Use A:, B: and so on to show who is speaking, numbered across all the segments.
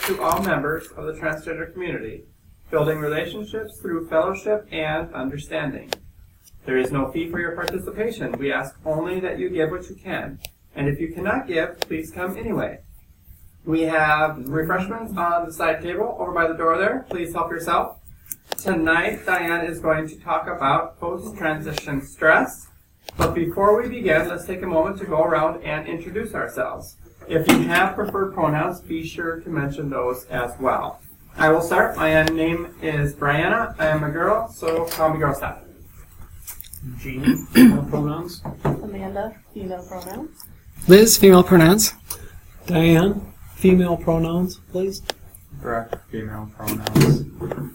A: to all members of the transgender community, building relationships through fellowship and understanding. There is no fee for your participation. We ask only that you give what you can, and if you cannot give, please come anyway. We have refreshments on the side table over by the door there. Please help yourself. Tonight, Diane is going to talk about post-transition stress. But before we begin, let's take a moment to go around and introduce ourselves. If you have preferred pronouns, be sure to mention those as well. I will start. My name is Brianna. I am a girl, so call me Girl Stop.
B: Jeannie, female pronouns.
C: Amanda, female pronouns.
D: Liz, female pronouns.
B: Diane, female pronouns, please.
E: Brooke, female pronouns.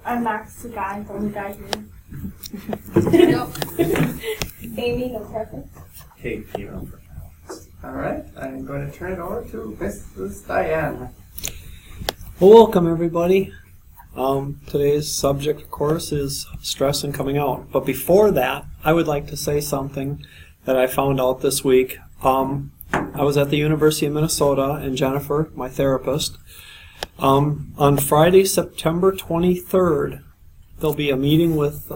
C: I'm Max, the guy, the only guy here. Amy, no preference.
A: Kate, female pronouns. All right, I'm going to turn it over to Mrs. Diane.
B: Well, welcome everybody. Today's subject, of course, is stress and coming out. But before that, I would like to say something that I found out this week. I was at the University of Minnesota, and Jennifer, my therapist, on Friday, September 23rd, there'll be a meeting with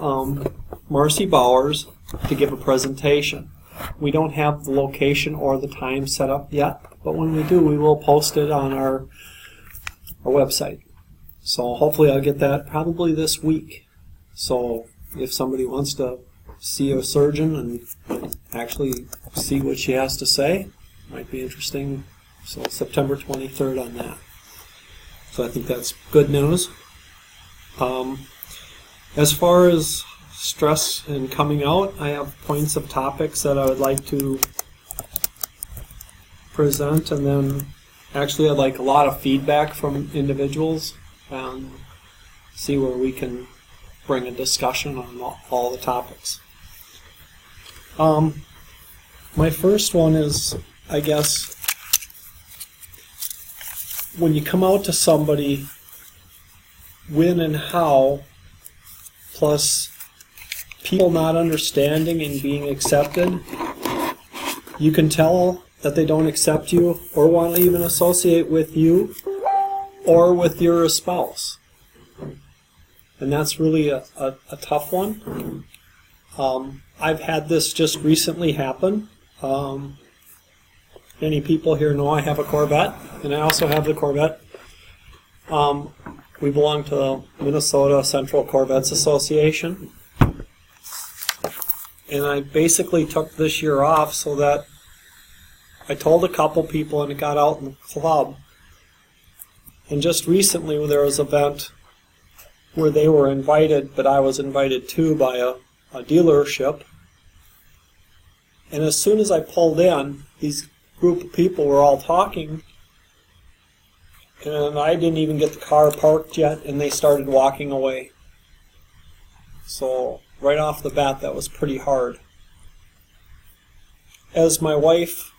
B: Marcy Bowers to give a presentation. We don't have the location or the time set up yet, but when we do, we will post it on our website. So hopefully I'll get that probably this week. So if somebody wants to see a surgeon and actually see what she has to say, might be interesting. So September 23rd on that. So I think that's good news. As far as stress and coming out, I have points of topics that I would like to present, and then actually I'd like a lot of feedback from individuals and see where we can bring a discussion on all the topics. My first one is, I guess, when you come out to somebody, when and how, plus people not understanding and being accepted, you can tell that they don't accept you or want to even associate with you or with your spouse. And that's really a tough one. I've had this just recently happen. Many people here know I have a Corvette, and I also have the Corvette. We belong to the Minnesota Central Corvettes Association. And I basically took this year off so that I told a couple people and it got out in the club. And just recently there was an event where they were invited, but I was invited too by a dealership. And as soon as I pulled in, these group of people were all talking, and I didn't even get the car parked yet, and they started walking away. So right off the bat, that was pretty hard. As my wife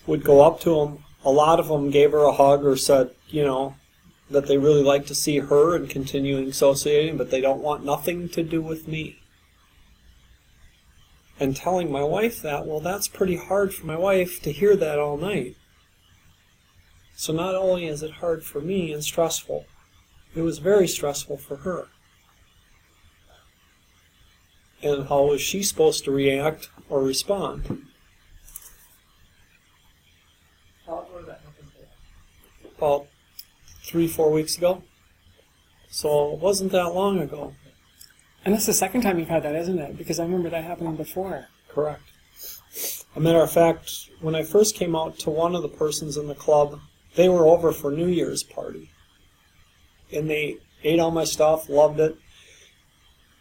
B: would go up to them, a lot of them gave her a hug or said, that they really like to see her and continuing associating, but they don't want nothing to do with me. And telling my wife that, well, that's pretty hard for my wife to hear that all night. So not only is it hard for me and stressful, it was very stressful for her. And how was she supposed to react or respond?
A: How long was that?
B: About 3-4 weeks ago. So it wasn't that long ago.
D: And that's the second time you've had that, isn't it? Because I remember that happening before.
B: Correct. As a matter of fact, when I first came out to one of the persons in the club, they were over for New Year's party. And they ate all my stuff, loved it.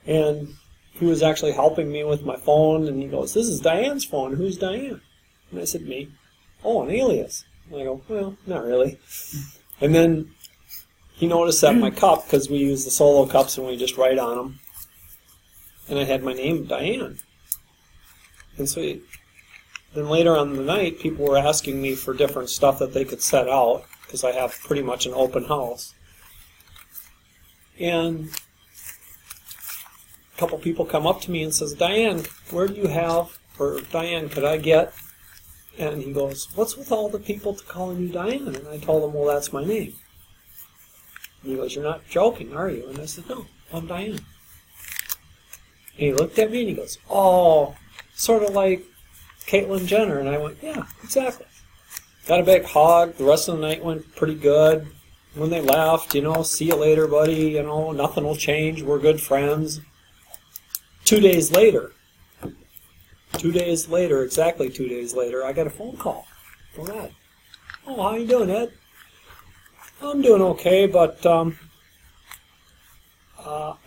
B: And he was actually helping me with my phone, and he goes, "This is Diane's phone. Who's Diane?" And I said, "Me." "Oh, an alias." And I go, "Well, not really." And then he noticed that my cup, because we use the solo cups and we just write on them, and I had my name, Diane. And so then later on in the night, people were asking me for different stuff that they could set out, because I have pretty much an open house. And a couple people come up to me and says, "Diane, where do you have, or Diane, could I get And he goes, "What's with all the people calling you Diane?" And I told him, "Well, that's my name." And he goes, "You're not joking, are you?" And I said, "No, I'm Diane." And he looked at me and he goes, "Oh, sort of like Caitlyn Jenner." And I went, "Yeah, exactly." Got a big hug. The rest of the night went pretty good. When they left, "See you later, buddy. Nothing will change. We're good friends." 2 days later, exactly 2 days later, I got a phone call from Ed. "Oh, how you doing, Ed?" "I'm doing okay, but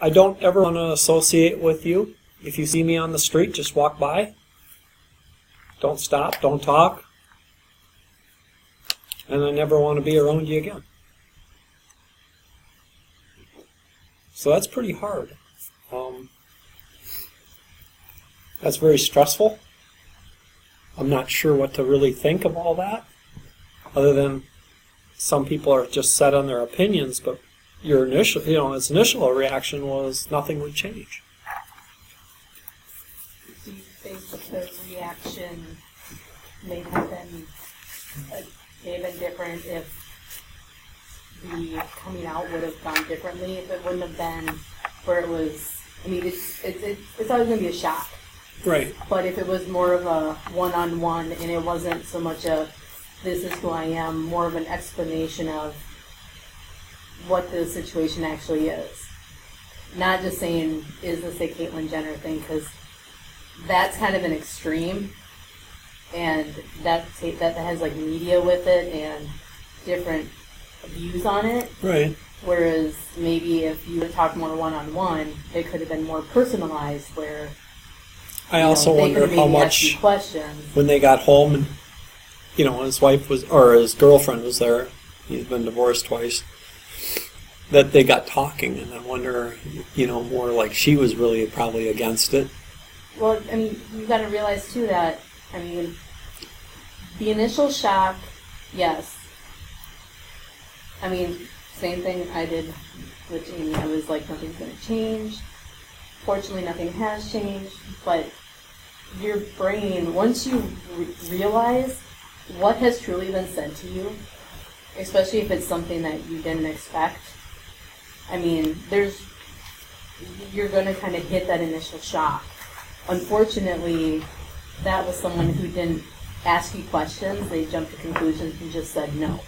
B: I don't ever want to associate with you. If you see me on the street, just walk by. Don't stop, don't talk. And I never want to be around you again." So that's pretty hard. That's very stressful. I'm not sure what to really think of all that, other than some people are just set on their opinions, but your initial, his initial reaction was nothing would change.
F: Do you think that the reaction may have been different if the coming out would have gone differently? If it wouldn't have been where it was, it's always going to be a shock.
B: Right.
F: But if it was more of a one-on-one and it wasn't so much a "this is who I am," more of an explanation of what the situation actually is. Not just saying, "Is this a Caitlyn Jenner thing?" Because that's kind of an extreme, and that has like media with it and different views on it.
B: Right.
F: Whereas maybe if you would talk more one-on-one, it could have been more personalized, where
B: I also
F: they
B: wonder
F: could
B: how
F: maybe ask you
B: much,
F: questions.
B: when they got home and, his wife was, or his girlfriend was there, he's been divorced twice, that they got talking, and I wonder, more like she was really probably against it.
F: Well, you've got to realize too that, the initial shock, yes. Same thing I did with Amy. I was like, nothing's going to change. Fortunately, nothing has changed, but your brain, once you realize what has truly been said to you, especially if it's something that you didn't expect, you're going to kind of hit that initial shock. Unfortunately, that was someone who didn't ask you questions. They jumped to conclusions and just said no.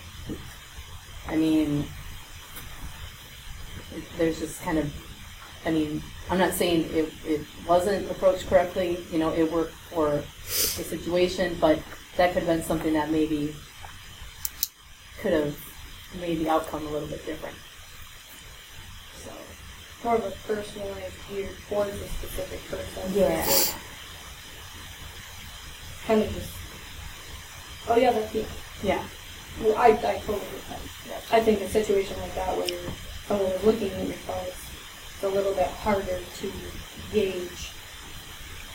F: There's just kind of, I'm not saying it wasn't approached correctly, it worked for the situation, but that could have been something that maybe could have made the outcome a little bit different. So,
C: More of a personalized view towards a specific person.
F: yeah.
C: Kind of just, "Oh yeah, that's me."
F: Yeah.
C: Well, I totally get that. I think a situation like that where someone is looking at your phone, it's a little bit harder to gauge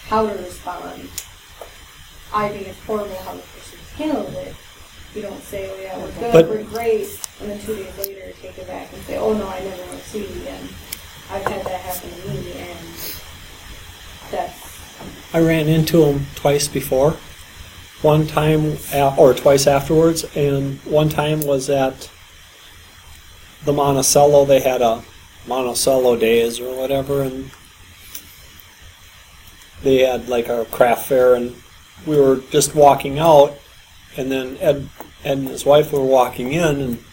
C: how to respond. I think it's horrible how the person's handled it. You don't say, "Oh yeah, we're good,
B: But-
C: we're great," and then 2 days later take it back and say, "Oh no, I never want to see you again." I've had that happen to me, and that's...
B: I ran into him twice before. One time, or twice afterwards, and one time was at the Monticello. They had a Monticello Days or whatever, and they had like a craft fair, and we were just walking out, and then Ed and his wife were walking in, and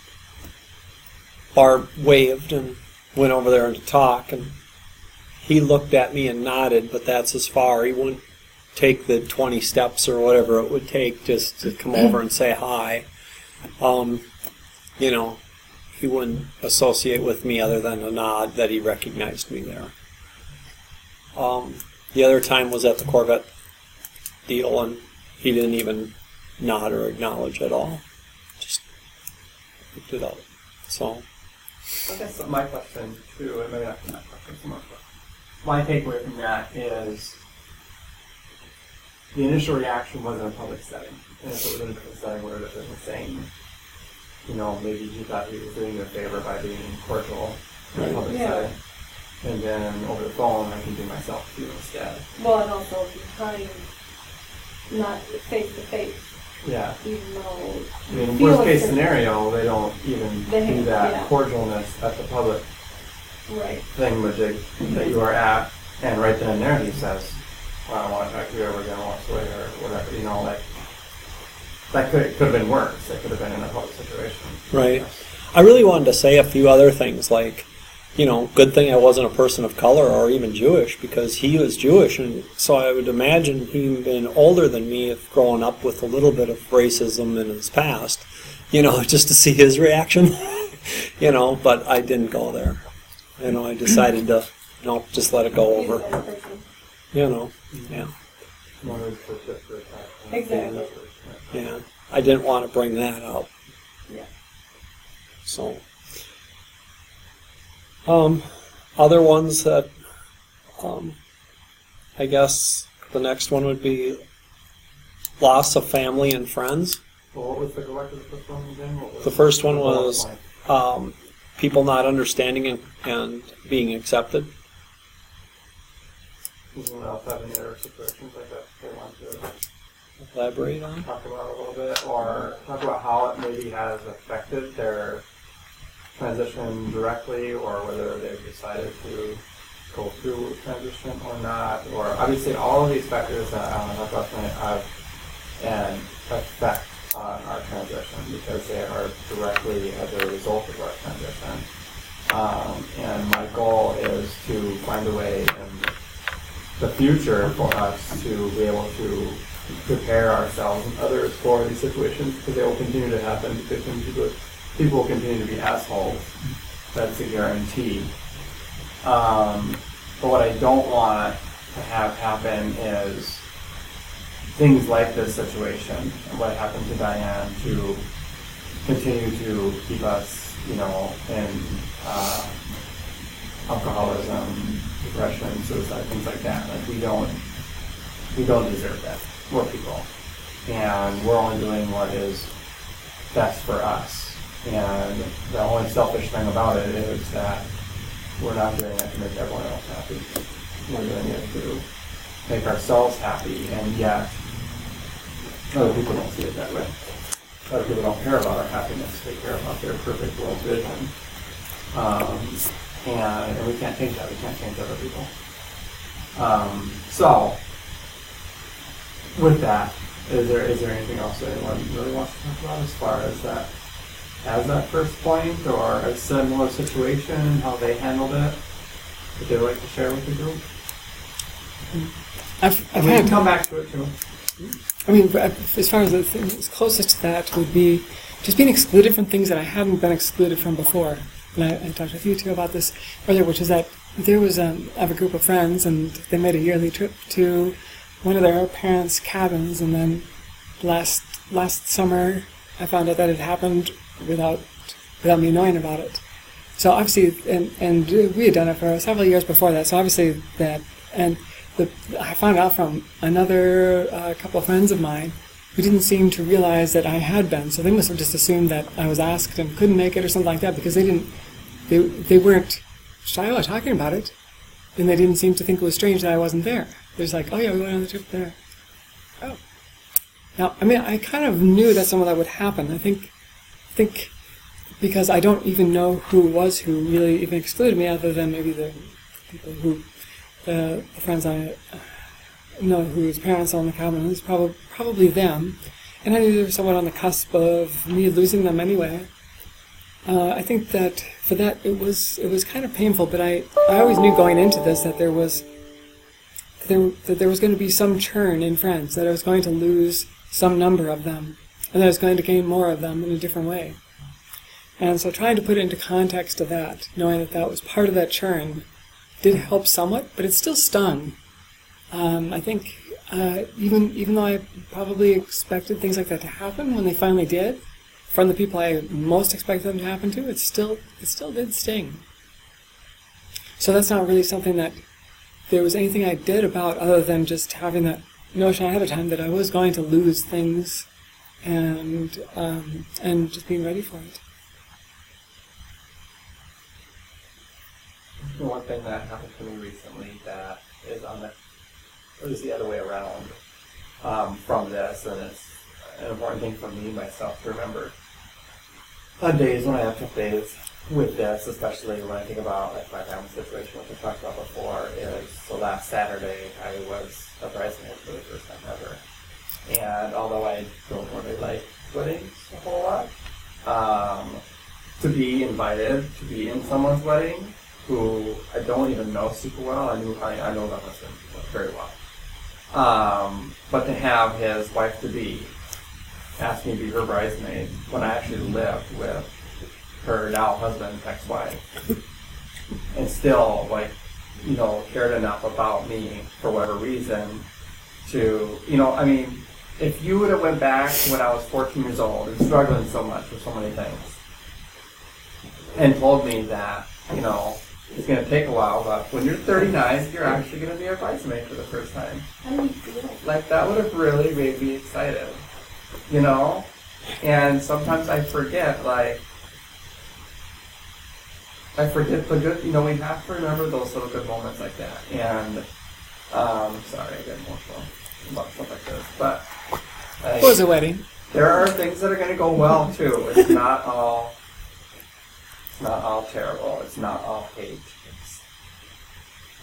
B: Barb waved and went over there to talk, and he looked at me and nodded, but that's as far. He wouldn't take the 20 steps or whatever it would take just to come over and say hi. He wouldn't associate with me other than a nod that he recognized me there. The other time was at the Corvette deal, and he didn't even nod or acknowledge at all. Just looked it up. So,
A: I guess my question too, and maybe not my question, someone's question. My takeaway from that is the initial reaction was in a public setting. And if it was in a public setting where the person was saying, maybe he thought he was doing you a favor by being cordial in a public setting. And then over the phone, I can do myself too instead.
C: Well, and also if you're trying not face to face,
A: Yeah.
C: even though
A: I mean,
C: feel
A: worst
C: like
A: case
C: they're-
A: scenario, they don't even
C: They-
A: do that
C: yeah.
A: cordialness at the public
C: right.
A: thingamajig that you are at, and right then and there he says, well, I don't want to talk to you ever again, walk away, or whatever, you know, like, that could have been worse. It could have been in a public situation.
B: Right. I really wanted to say a few other things, like, you know, good thing I wasn't a person of color or even Jewish, because he was Jewish, and so I would imagine he being older than me, if growing up with a little bit of racism in his past, you know, just to see his reaction, you know, but I didn't go there. You know, I decided to, no, just let it go
C: He's a
B: over,
C: better person.
B: you know, yeah.
C: Exactly.
B: Yeah, I didn't want to bring that up.
C: Yeah.
B: So, other ones that, I guess the next one would be loss of family and friends.
A: Well, what was the go back to the first one again? What was
B: The first one
A: the bullet
B: was
A: point?
B: people not understanding and being accepted.
A: Anyone else have any other situations like that they want to
B: Elaborate on.
A: talk about a little bit, or talk about how it maybe has affected their transition directly, or whether they've decided to go through transition or not, or obviously all of these factors that I want to talk about tonight have an effect on our transition because they are directly as a result of our transition. And my goal is to find a way in the future for us to be able to prepare ourselves and others for these situations, because they will continue to happen, because people will continue to be assholes. That's a guarantee. But what I don't want to have happen is things like this situation, and what happened to Diane, to continue to keep us, you know, in alcoholism, depression, suicide, things like that. Like we don't deserve that. We're people, and we're only doing what is best for us. And the only selfish thing about it is that we're not doing it to make everyone else happy. We're doing it to make ourselves happy, and yet other people don't see it that way. Other people don't care about our happiness. They care about their perfect world vision. And we can't change that. We can't change other people. So, with that, is there anything else that anyone really wants to talk about as far as that, as that first point, or a similar situation, how they handled it, that they would like to share with the group?
D: I've
A: And we can
D: had,
A: come back to it too.
D: I mean, as far as the things closest to that would be just being excluded from things that I hadn't been excluded from before. And I talked with you too about this earlier, which is that there was I have a group of friends, and they made a yearly trip to one of their parents' cabins, and then last summer I found out that it happened without me knowing about it. So obviously, and we had done it for several years before that. So obviously that, and I found out from another couple of friends of mine who didn't seem to realize that I had been. So they must have just assumed that I was asked and couldn't make it or something like that, because they weren't shy about talking about it, and they didn't seem to think it was strange that I wasn't there. They're just like, oh yeah, we went on the trip there. Oh. Now, I mean, I kind of knew that some of that would happen. I think because I don't even know who it was who really even excluded me, other than maybe the people who, the friends I know whose parents own the cabin. It's probably them. And I knew they were somewhat on the cusp of me losing them anyway. I think that for that it was kind of painful, but I always knew going into this that there was going to be some churn in friends, that I was going to lose some number of them, and that I was going to gain more of them in a different way. And so trying to put it into context of that, knowing that that was part of that churn, did help somewhat, but it still stung. I think even though I probably expected things like that to happen, when they finally did, from the people I most expected them to happen to, it still did sting. So that's not really something that there was anything I did about, other than just having that notion ahead of time that I was going to lose things, and just being ready for it.
A: One thing that happened to me recently that is it was the other way around from this, and an important thing for me, myself, to remember. On days when I have tough days with this, especially when I think about like my family situation, which I talked about before, is so last Saturday I was a bridesmaid for the first time ever. And although I don't really like weddings a whole lot, to be invited to be in someone's wedding who I don't even know super well, I know that husband very well. But to have his wife-to-be ask me to be her bridesmaid when I actually lived with her now husband's ex-wife, and still, like, you know, cared enough about me for whatever reason to, you know, I mean, if you would have went back when I was 14 years old and struggling so much with so many things, and told me that, you know, it's going to take a while, but when you're 39, you're actually going to be a bridesmaid for the first time.
C: How do you feel?
A: Like, that would have really made me excited, you know? And sometimes I forget, like, the good, you know, we have to remember those little good moments like that. And, sorry, I get emotional about stuff like this, but
D: It was a wedding.
A: there are things that are going to go well, too. It's not all terrible. It's not all hate.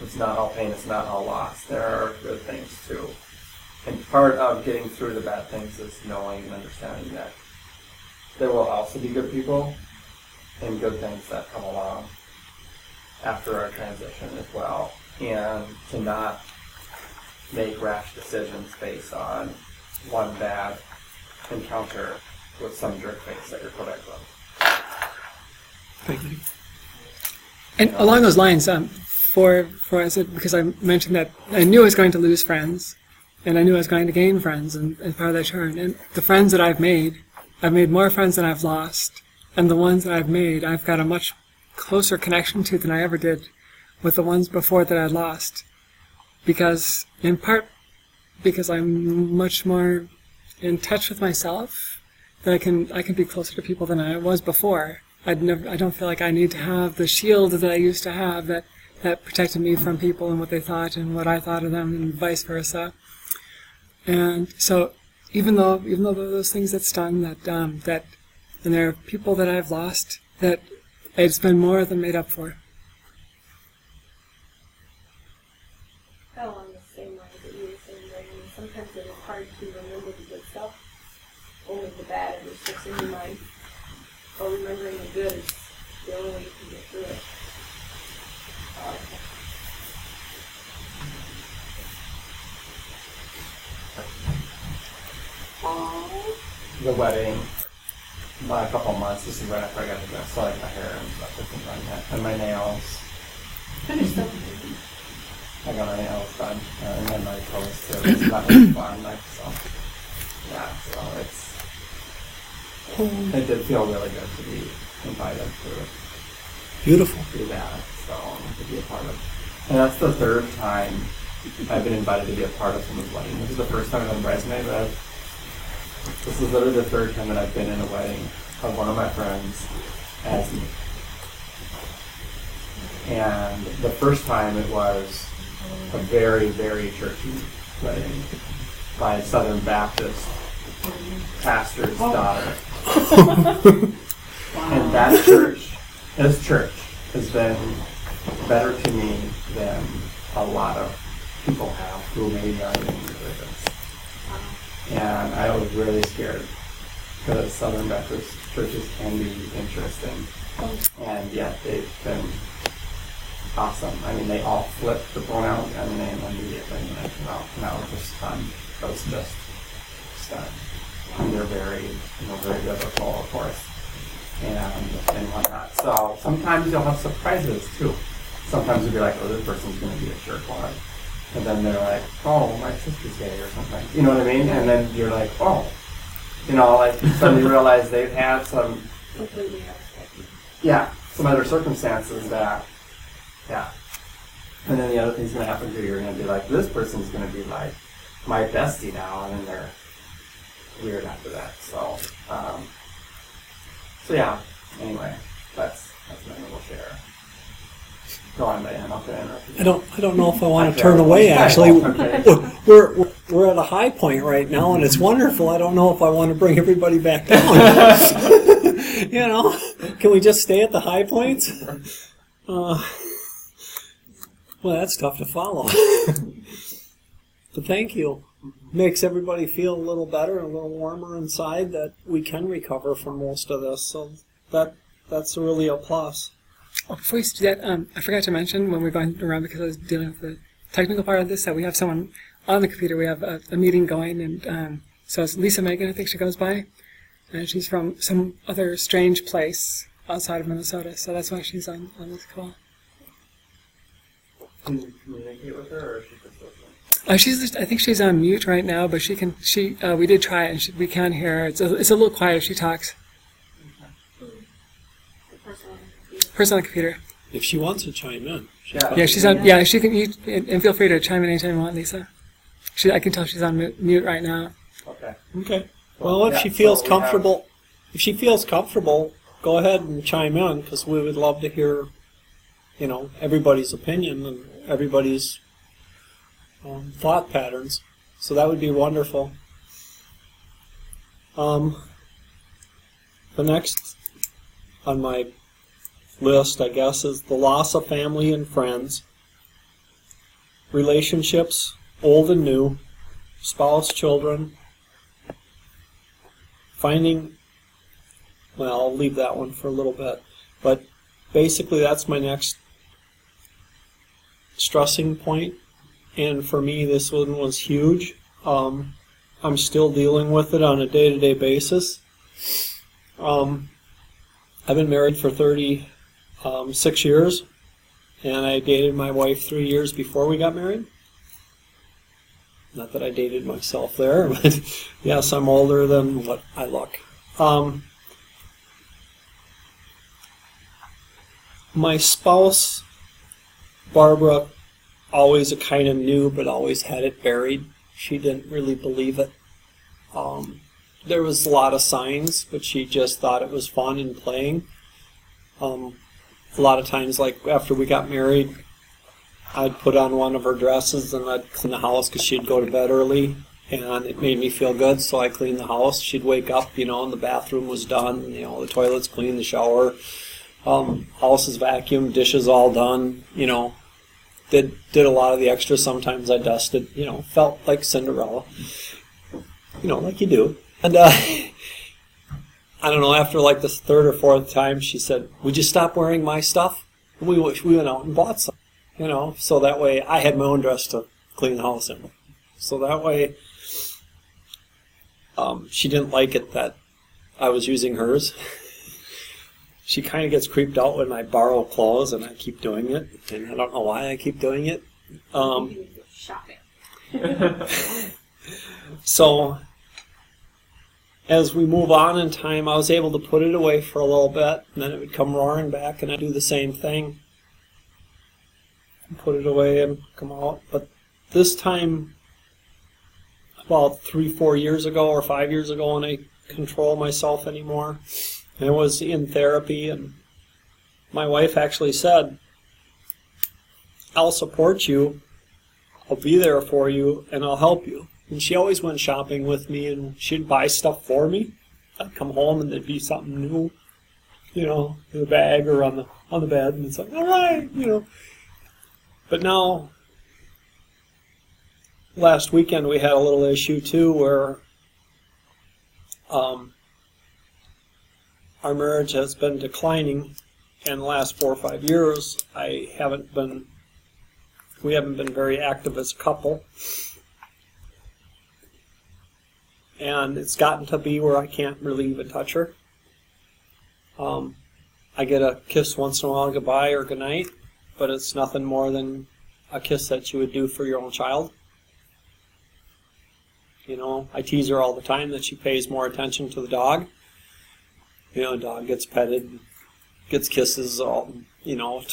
A: It's not all pain. It's not all loss. There are good things too. And part of getting through the bad things is knowing and understanding that there will also be good people and good things that come along after our transition as well. And to not make rash decisions based on one bad encounter with some jerk face that you're put up with.
B: Thank you.
D: And along those lines, I said, because I mentioned that I knew I was going to lose friends, and I knew I was going to gain friends, and part of that churn. And the friends that I've made more friends than I've lost, and the ones that I've made, I've got a much closer connection to than I ever did with the ones before that I lost, because in part because I'm much more in touch with myself, that I can be closer to people than I was before. I don't feel like I need to have the shield that I used to have that protected me from people and what they thought and what I thought of them and vice versa. And so even though those things that stung, that and there are people that I've lost that it's been more than made up for.
C: Along the same lines that you were saying, right? I mean, sometimes it is hard to remember the good stuff. Only the bad ever sticks in your mind. But remembering the good is the only way you can get through it.
A: The wedding, about a couple months. This is right after I got the dress, so like my hair and stuff, and my nails.
C: Finish them.
A: I got my nails done, and then my toes too. It's not really fun, like, so yeah. So it did feel really good to be invited to
B: Beautiful.
A: do that. So to be a part of, and that's the third time I've been invited to be a part of someone's wedding. This is the first time I've been bridesmaid, but this is literally the third time that I've been in a wedding of one of my friends as me. And the first time it was a very, very churchy wedding by a Southern Baptist pastor's daughter. And that church, this church, has been better to me than a lot of people have who maybe aren't even religious. And I was really scared because Southern Baptist churches can be interesting, and yet they've been awesome. I mean, they all flipped the pronoun and the name immediately when I came out, and I was just stunned. I was just stunned. And they're very biblical, of course, and whatnot. So sometimes you'll have surprises too. Sometimes you'll be like, oh, this person's going to be a jerkwad. And then they're like, oh, my sister's gay or something. You know what I mean? And then you're like, oh. You know, like, suddenly you realize they've had some,
C: Completely unexpected.
A: yeah, some other circumstances that, yeah. And then the other thing's going to happen to you. You're going to be like, this person's going to be like my bestie now. And then they're weird after that. So, so yeah. Anyway, that's my little share. Go on, Diane. I'll interrupt you.
B: I don't know if I want to
A: Okay.
B: turn away. Actually,
A: Okay.
B: we're at a high point right now, and it's wonderful. I don't know if I want to bring everybody back down. You know, can we just stay at the high points? Well, that's tough to follow. But thank you. Makes everybody feel a little better and a little warmer inside that we can recover from most of this. So that's really a plus.
D: Oh, before you do that, I forgot to mention when we're going around, because I was dealing with the technical part of this, that we have someone on the computer. We have a meeting going, and so it's Lisa Megan, I think she goes by, and she's from some other strange place outside of Minnesota, so that's why she's on this call.
A: Can you communicate with her, or is she just listening?
D: I think she's on mute right now, but we did try it, and we can hear her. It's a little quiet if she talks. Person on the computer.
B: If she wants to chime in.
D: Yeah, she's on. Yeah, she can. And feel free to chime in anytime you want, Lisa. I can tell she's on mute right now.
A: Okay.
B: Okay. Well, if she feels comfortable, go ahead and chime in, because we would love to hear, everybody's opinion and everybody's thought patterns. So that would be wonderful. The next on my list, I guess, is the loss of family and friends, relationships, old and new, spouse, children, finding, well, I'll leave that one for a little bit, but basically that's my next stressing point, and for me this one was huge. I'm still dealing with it on a day-to-day basis. I've been married for 36 years, and I dated my wife 3 years before we got married. Not that I dated myself there, but yes, I'm older than what I look. My spouse, Barbara, always kind of knew, but always had it buried. She didn't really believe it. There was a lot of signs, but she just thought it was fun and playing. A lot of times, like after we got married, I'd put on one of her dresses and I'd clean the house because she'd go to bed early, and it made me feel good, so I cleaned the house. She'd wake up, and the bathroom was done, the toilet's clean, the shower, house is vacuumed, dishes all done, did a lot of the extra. Sometimes I dusted, felt like Cinderella, like you do. And I don't know, after like the third or fourth time, she said, "Would you stop wearing my stuff?" And we went out and bought some. So that way I had my own dress to clean the house in. So that way she didn't like it that I was using hers. She kind of gets creeped out when I borrow clothes, and I keep doing it. And I don't know why I keep doing it.
C: Shopping.
B: So as we move on in time, I was able to put it away for a little bit, and then it would come roaring back, and I'd do the same thing. Put it away and come out. But this time, about 3-4 years ago or 5 years ago, when I control myself anymore, and I was in therapy, and my wife actually said, "I'll support you, I'll be there for you, and I'll help you." And she always went shopping with me, and she'd buy stuff for me. I'd come home and there'd be something new, in the bag or on the bed, and it's like, all right, But now, last weekend we had a little issue too, where our marriage has been declining, and the last 4 or 5 years we haven't been very active as a couple. And it's gotten to be where I can't really even touch her. I get a kiss once in a while, goodbye or goodnight, but it's nothing more than a kiss that you would do for your own child. I tease her all the time that she pays more attention to the dog. The dog gets petted, gets kisses, to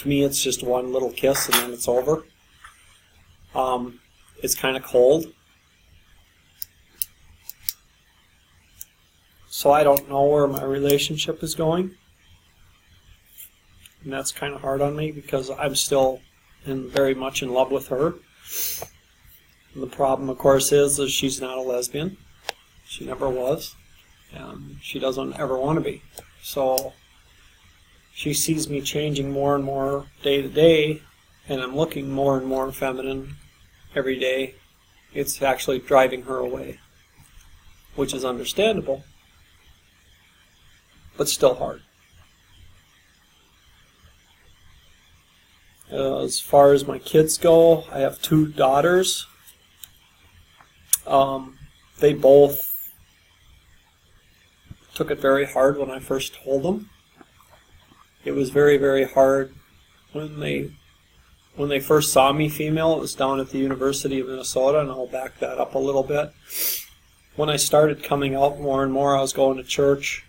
B: me it's just one little kiss and then it's over. It's kind of cold. So I don't know where my relationship is going. And that's kind of hard on me because I'm still very much in love with her. And the problem, of course, is she's not a lesbian. She never was. And she doesn't ever want to be. So she sees me changing more and more day to day, and I'm looking more and more feminine every day. It's actually driving her away, which is understandable, but still hard. As far as my kids go, I have 2 daughters. They both took it very hard when I first told them. It was very, very hard when they first saw me female. It was down at the University of Minnesota, and I'll back that up a little bit. When I started coming out more and more, I was going to church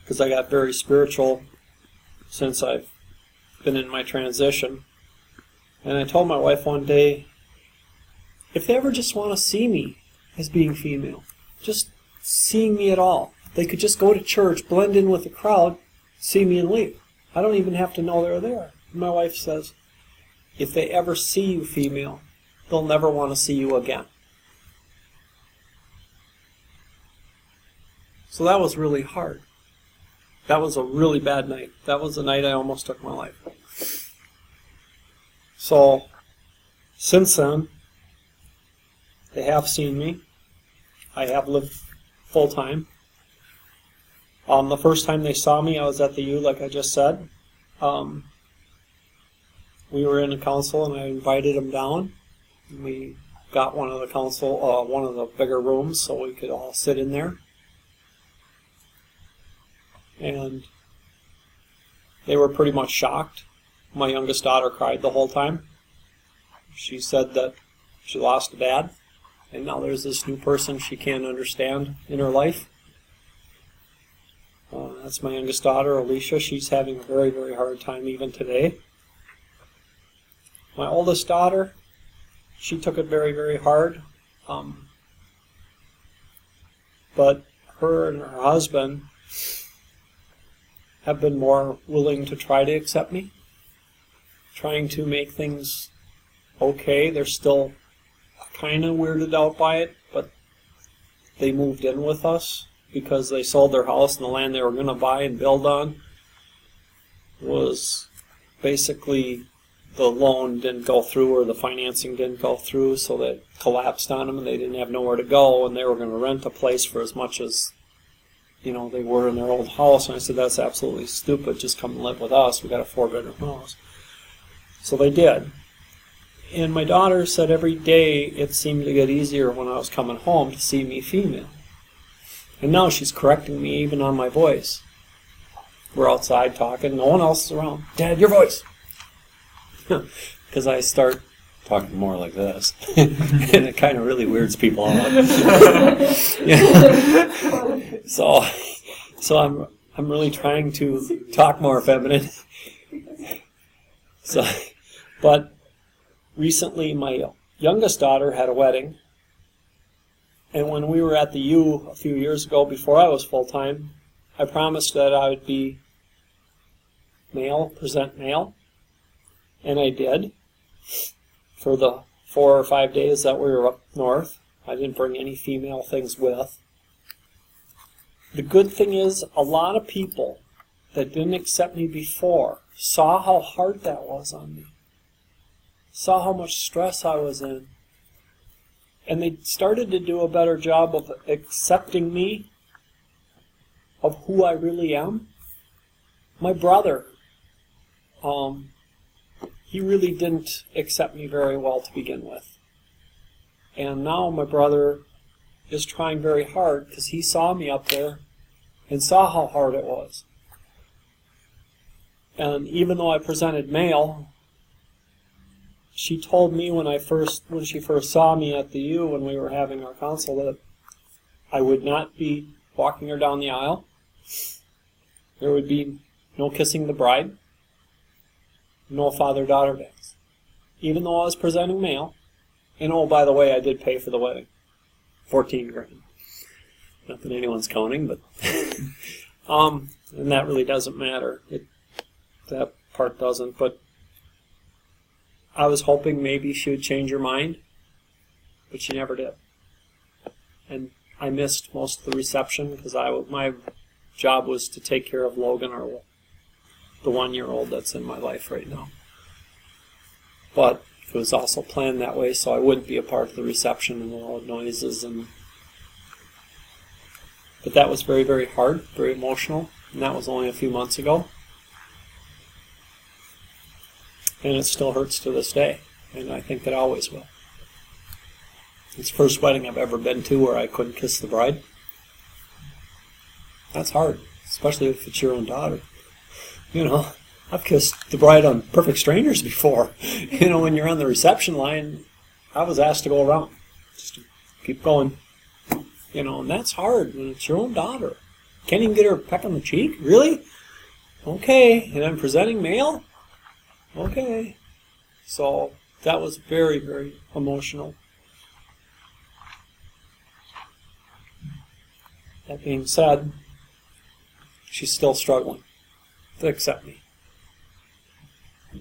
B: because I got very spiritual since I've been in my transition. And I told my wife one day, if they ever just want to see me as being female, just seeing me at all, they could just go to church, blend in with the crowd, see me and leave. I don't even have to know they're there. And my wife says, if they ever see you female, they'll never want to see you again. So that was really hard. That was a really bad night. That was the night I almost took my life. So, since then, they have seen me. I have lived full time. The first time they saw me, I was at the U, like I just said. We were in a council, and I invited them down. We got one of the bigger rooms, so we could all sit in there. And they were pretty much shocked. My youngest daughter cried the whole time. She said that she lost a dad, and now there's this new person she can't understand in her life. That's my youngest daughter, Alicia. She's having a very, very hard time even today. My oldest daughter, she took it very, very hard. But her and her husband have been more willing to try to accept me, trying to make things okay. They're still kind of weirded out by it, but they moved in with us because they sold their house, and the land they were going to buy and build on was basically the loan didn't go through or the financing didn't go through, so that collapsed on them and they didn't have nowhere to go, and they were going to rent a place for as much as they were in their old house. And I said, that's absolutely stupid. Just come and live with us. We got a 4-bedroom house. So they did. And my daughter said every day it seemed to get easier when I was coming home to see me female. And now she's correcting me even on my voice. We're outside talking. No one else is around. Dad, your voice. Because I start talking more like this. And it kind of really weirds people out. So I'm really trying to talk more feminine. But recently my youngest daughter had a wedding, and when we were at the U a few years ago before I was full-time, I promised that I would be male, present male, and I did for the 4 or 5 days that we were up north. I didn't bring any female things with. The good thing is, a lot of people that didn't accept me before saw how hard that was on me, saw how much stress I was in, and they started to do a better job of accepting me, of who I really am. My brother, he really didn't accept me very well to begin with. And now my brother is trying very hard because he saw me up there and saw how hard it was. And even though I presented male, she told me when she first saw me at the U when we were having our council that I would not be walking her down the aisle. There would be no kissing the bride, no father-daughter dance. Even though I was presenting male, and oh, by the way, I did pay for the wedding. $14,000. Not that anyone's counting, but and that really doesn't matter. that part doesn't, but I was hoping maybe she would change her mind, but she never did. And I missed most of the reception because my job was to take care of Logan, the 1-year-old that's in my life right now. But it was also planned that way so I wouldn't be a part of the reception and all the noises. But that was very, very hard, very emotional, and that was only a few months ago. And it still hurts to this day, and I think it always will. It's the first wedding I've ever been to where I couldn't kiss the bride. That's hard, especially if it's your own daughter. You know, I've kissed the bride on Perfect Strangers before. You know, when you're on the reception line, I was asked to go around. Just to keep going. You know, and that's hard when it's your own daughter. Can't even get her a peck on the cheek? Really? Okay, and I'm presenting mail? Okay. So that was very, very emotional. That being said, she's still struggling to accept me.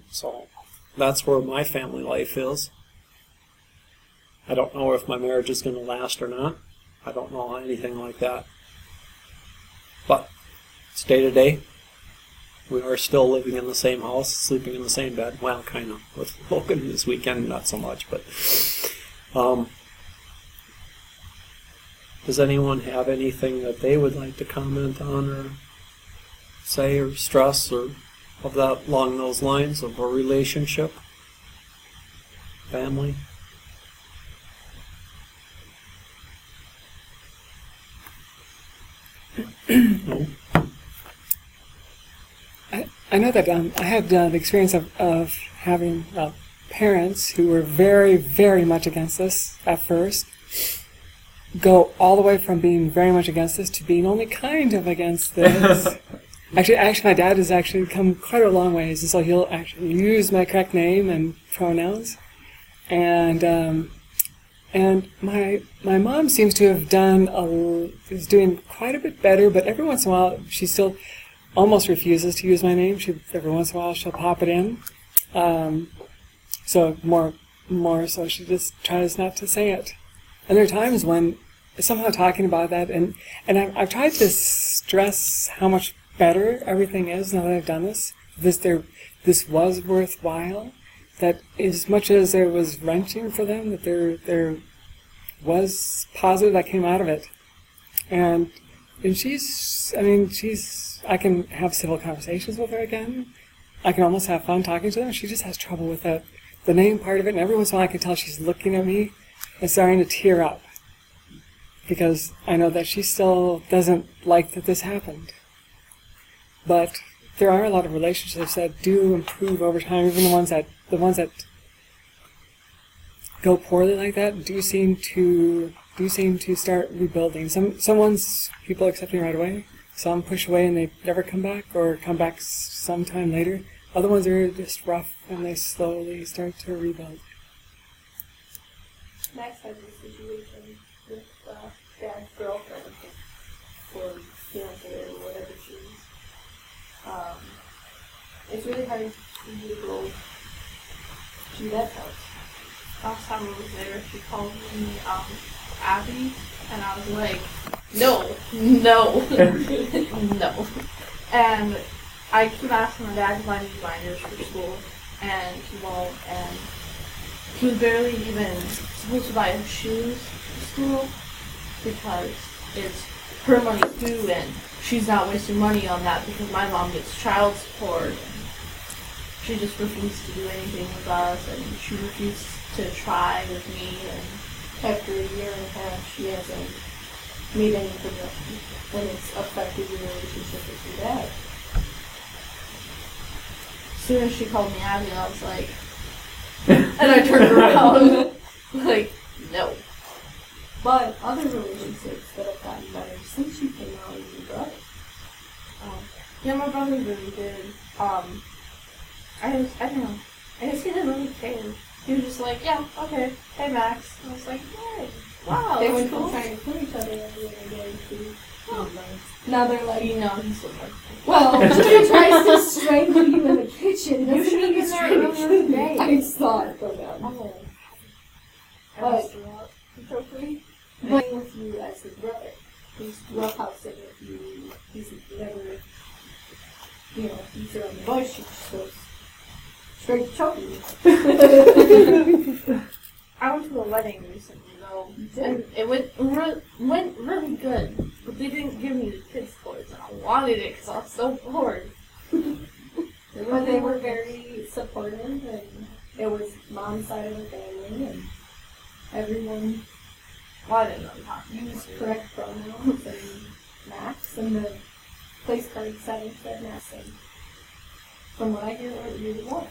B: So that's where my family life is. I don't know if my marriage is going to last or not. I don't know anything like that. But it's day to day. We are still living in the same house, sleeping in the same bed. Well, kind of. With Logan this weekend, not so much. But does anyone have anything that they would like to comment on or say or stress or of that along those lines of a relationship, family? No.
D: I know that I had the experience of having parents who were very, very much against us at first, go all the way from being very much against this to being only kind of against this. Actually, my dad has actually come quite a long ways, and so he'll actually use my correct name and pronouns. And my mom seems to have is doing quite a bit better, but every once in a while she still almost refuses to use my name. Every once in a while she'll pop it in. So more so she just tries not to say it. And there are times when somehow talking about that, and I've tried to stress how much better everything is now that I've done this. This was worthwhile. That as much as it was wrenching for them, that there was positive that came out of it. And I can have civil conversations with her again. I can almost have fun talking to her. She just has trouble with the name part of it. And every once in a while I can tell she's looking at me and starting to tear up. Because I know that she still doesn't like that this happened. But there are a lot of relationships that do improve over time, even the ones that go poorly like that do seem to start rebuilding. Some ones people accepting right away. Some push away and they never come back, or come back sometime later. Other ones are just rough and they slowly start to rebuild.
C: Max has a situation with dad's girlfriend, or fiance, or whatever she is. It's really hard for you to go to that house. Last time I was there, she called me Abby, and I was like, no. And I keep asking my dad to buy me binders for school, and he won't, and he was barely even supposed to buy him shoes for school because it's her money too, and she's not wasting money on that because my mom gets child support. She just refused to do anything with us, and she refused to try with me, and after a year and a half she hasn't made any progression, and it's affected your relationship with your dad. As soon as she called me Abby, I was like, and I turned around, like, no. But other relationships that have gotten better since you came out with your brother. Yeah, my brother's really good. I don't know. I guess he didn't really care. He was just like, yeah, okay, hey Max. And I was like, hey, wow, they went from trying to kill each other every other day to, now they're like, you know, he's so hard. Well, he tries to strangle you in a It
G: You should have been
C: doesn't
G: there
C: make
G: earlier today.
C: I saw it go down.
G: Oh.
C: But-
G: It's okay.
C: But with you as his brother, he's roughhousing with you. He's never, beats around the bush. He just goes straight to choking you.
G: I went to a wedding recently though, and it went really good. But they didn't give me the kids' toys, and I wanted it because I was so bored.
C: But they were very supportive, and it was mom's side of the family, and everyone
G: Well, I didn't know the talk.
C: used correct pronouns and Max, and the place card said Max. And from what I hear, it was really well.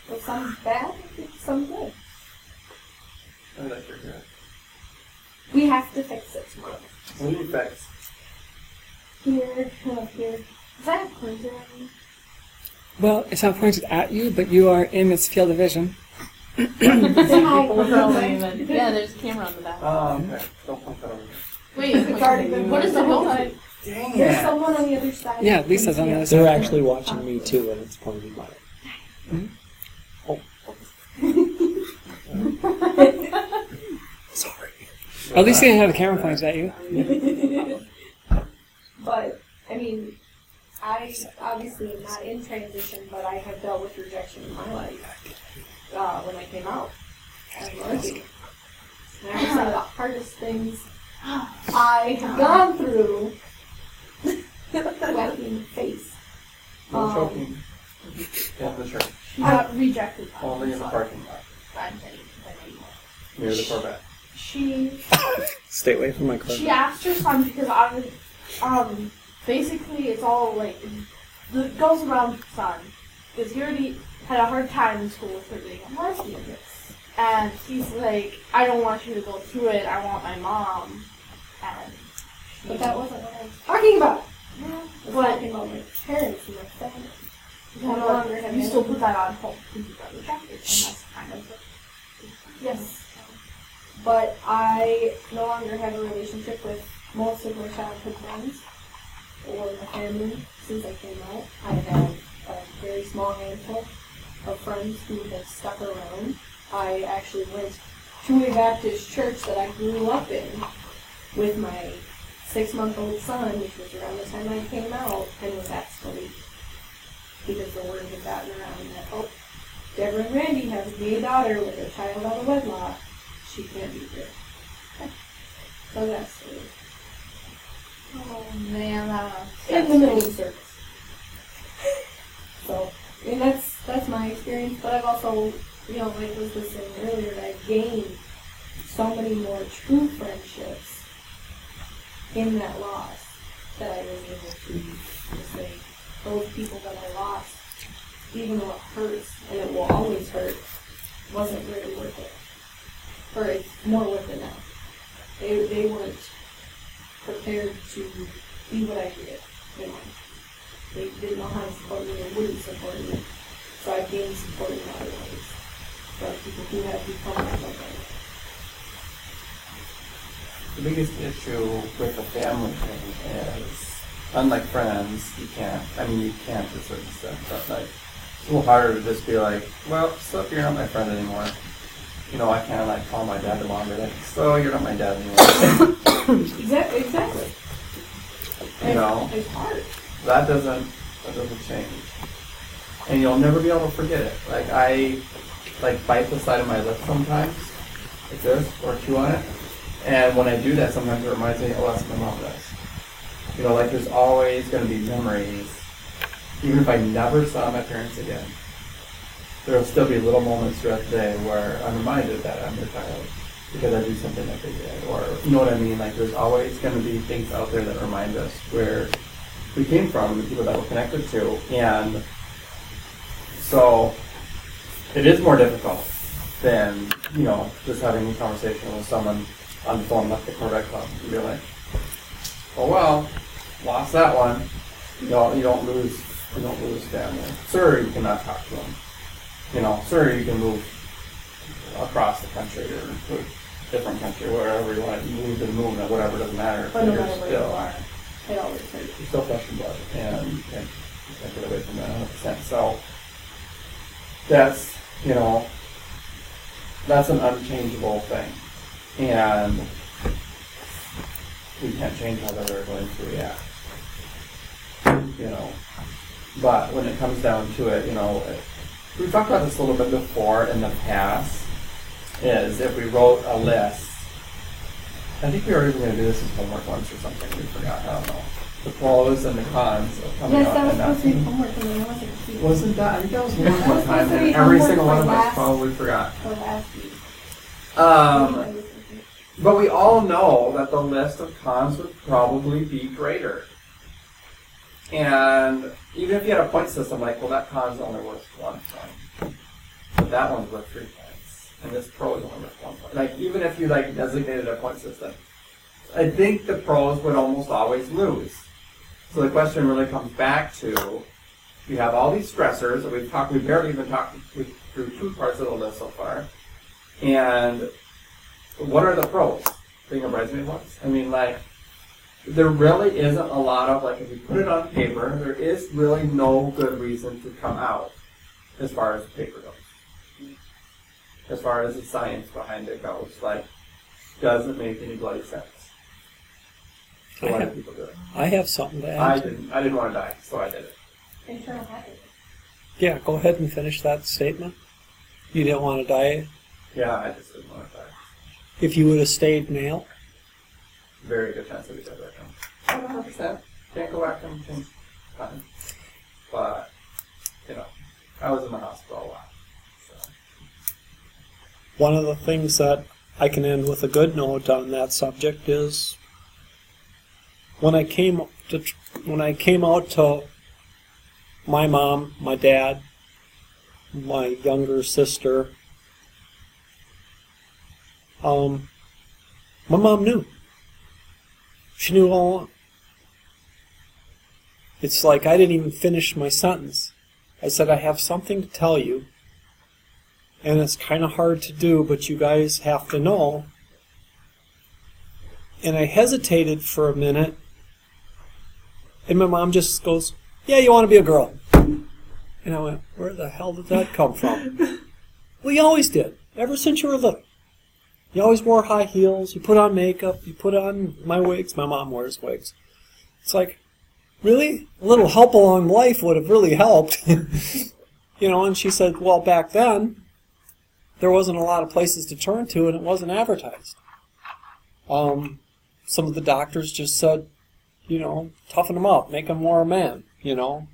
C: But some bad, some good.
A: I like your good.
C: We have to fix it tomorrow.
A: What do you fix?
C: Here.
G: Is that a pointer at me?
D: Well, it's not pointed at you, but you are in its field of vision.
C: Say hi.
F: Yeah, there's a camera on the back.
A: Oh, okay. Don't pump that over.
G: Wait,
C: It's already been
G: what is the
C: pointed.
G: whole time?
A: Dang
C: There's
A: it.
C: someone on the other side.
D: Yeah, Lisa's on the other
B: They're
D: side.
B: actually watching me too, and it's pointing my way. Sorry.
D: At least you didn't have the camera pointed at you.
C: But, I mean, I obviously am not in transition, but I have dealt with rejection in my life when I came out. And working. And that was one of the hardest things I have gone through. Whacking the face.
A: No choking. In the church.
G: She got rejected.
A: Only in the parking lot. Near the Corvette.
G: She
B: Stay away from my car.
G: She asked her son because I was, basically it's all like, it goes around her son. Because he already had a hard time in school with her being a lesbian. And he's like, I don't want you to go through it, I want my mom. And
C: But that wasn't what I was talking about. I was
G: What?
C: talking about my parents and my family.
G: you
C: no longer have
G: you still
C: any-
G: put that on hold because you got rejected. And that's kind of
C: Yes. But I no longer have a relationship with most of my childhood friends or my family since I came out. I have a very small handful of friends who have stuck around. I actually went to a Baptist church that I grew up in with my 6-month-old son, which was around the time I came out, and was asked to leave. Because the word had gotten around that, oh, Deborah and Randy have a gay daughter with a child out of wedlock. She can't be here. So that's it.
G: Oh man,
C: In the middle of the service. So, I mean, that's my experience, but I've also, like was saying earlier, I've gained so many more true friendships in that loss that I was able to say, those people that I lost, even though it hurts, and it will always hurt, wasn't really worth it. Or it's more worth it now. They weren't prepared to be what I did. They didn't know how to support me or wouldn't support me. So I gained support in other ways from people who have become my friends.
A: The biggest issue with the family thing is, unlike friends, you can to a certain extent, but like, it's a little harder to just be like, well, so you're not my friend anymore. I can't like call my dad tomorrow and be like, so you're not my dad anymore.
C: Exactly.
A: It's
C: hard.
A: That doesn't change. And you'll never be able to forget it. Like I bite the side of my lip sometimes, like this, or chew on it. And when I do that, sometimes it reminds me, oh, that's what my mom does. There's always going to be memories, even if I never saw my parents again. There will still be little moments throughout the day where I'm reminded that I'm their child because I do something that they did, or you know what I mean? Like there's always going to be things out there that remind us where we came from, the people that we're connected to, and so it is more difficult than just having a conversation with someone on the phone like the Corvette Club and be like, oh well, lost that one. You don't lose family. Sure, you cannot talk to them. Sure, you can move across the country or to a different country, wherever you want to move to the moon or whatever, doesn't matter.
C: But no
A: You're
C: matter where you are, it always hurts.
A: You're still flesh and blood, and can't get away from that 100%. So that's, you know, that's an unchangeable thing. And we can't change how they're going to react. You know, but when it comes down to it, you know, we've talked about this a little bit before in the past, is if we wrote a list, I think we were even going to do this as homework once or something, we forgot, I don't know. The pros and the cons of coming
C: Yes,
A: out
C: that was
A: and
C: supposed to be
A: not.
C: homework and then it wasn't.
A: Wasn't that? I think that was one
C: That was
A: time,
C: supposed to
A: and
C: be
A: every
C: homework
A: single one
C: for
A: of us
C: last-
A: probably forgot.
C: For last week.
A: Um, but we all know that the list of cons would probably be greater. And even if you had a point system, like, well, that con's only worth 1 point, but that one's worth 3 points, and this pro is only worth 1 point. Like, even if you like designated a point system, I think the pros would almost always lose. So the question really comes back to, you have all these stressors that we've barely even talked through 2 parts of the list so far, and what are the pros? Being a bridesmaid once? I mean, like, there really isn't a lot of, like, if you put it on paper, there is really no good reason to come out as far as paper goes. As far as the science behind it goes, like, doesn't make any bloody sense. So why do people do it?
B: I have something to
A: I
B: add.
A: didn't want to die, so I did it.
C: Internal habit.
B: Yeah, go ahead and finish that statement. You didn't want to die
A: Yeah, I just didn't want to die.
B: if you would have stayed male.
A: Very good chance that we did that. 100%. Can't go back and change time. But, you know, I was in the hospital a lot. So.
B: One of the things that I can end with a good note on that subject is when I came out to my mom, my dad, my younger sister, my mom knew. She knew all along. It's like I didn't even finish my sentence. I said, I have something to tell you, and it's kind of hard to do, but you guys have to know. And I hesitated for a minute, and my mom just goes, yeah, you want to be a girl. And I went, where the hell did that come from? Well, you always did, ever since you were little. You always wore high heels, you put on makeup, you put on my wigs. My mom wears wigs. It's like, really? A little help along life would have really helped. You know, and she said, well, back then, there wasn't a lot of places to turn to, and it wasn't advertised. Some of the doctors just said, you know, toughen him up, make him more a man, you know.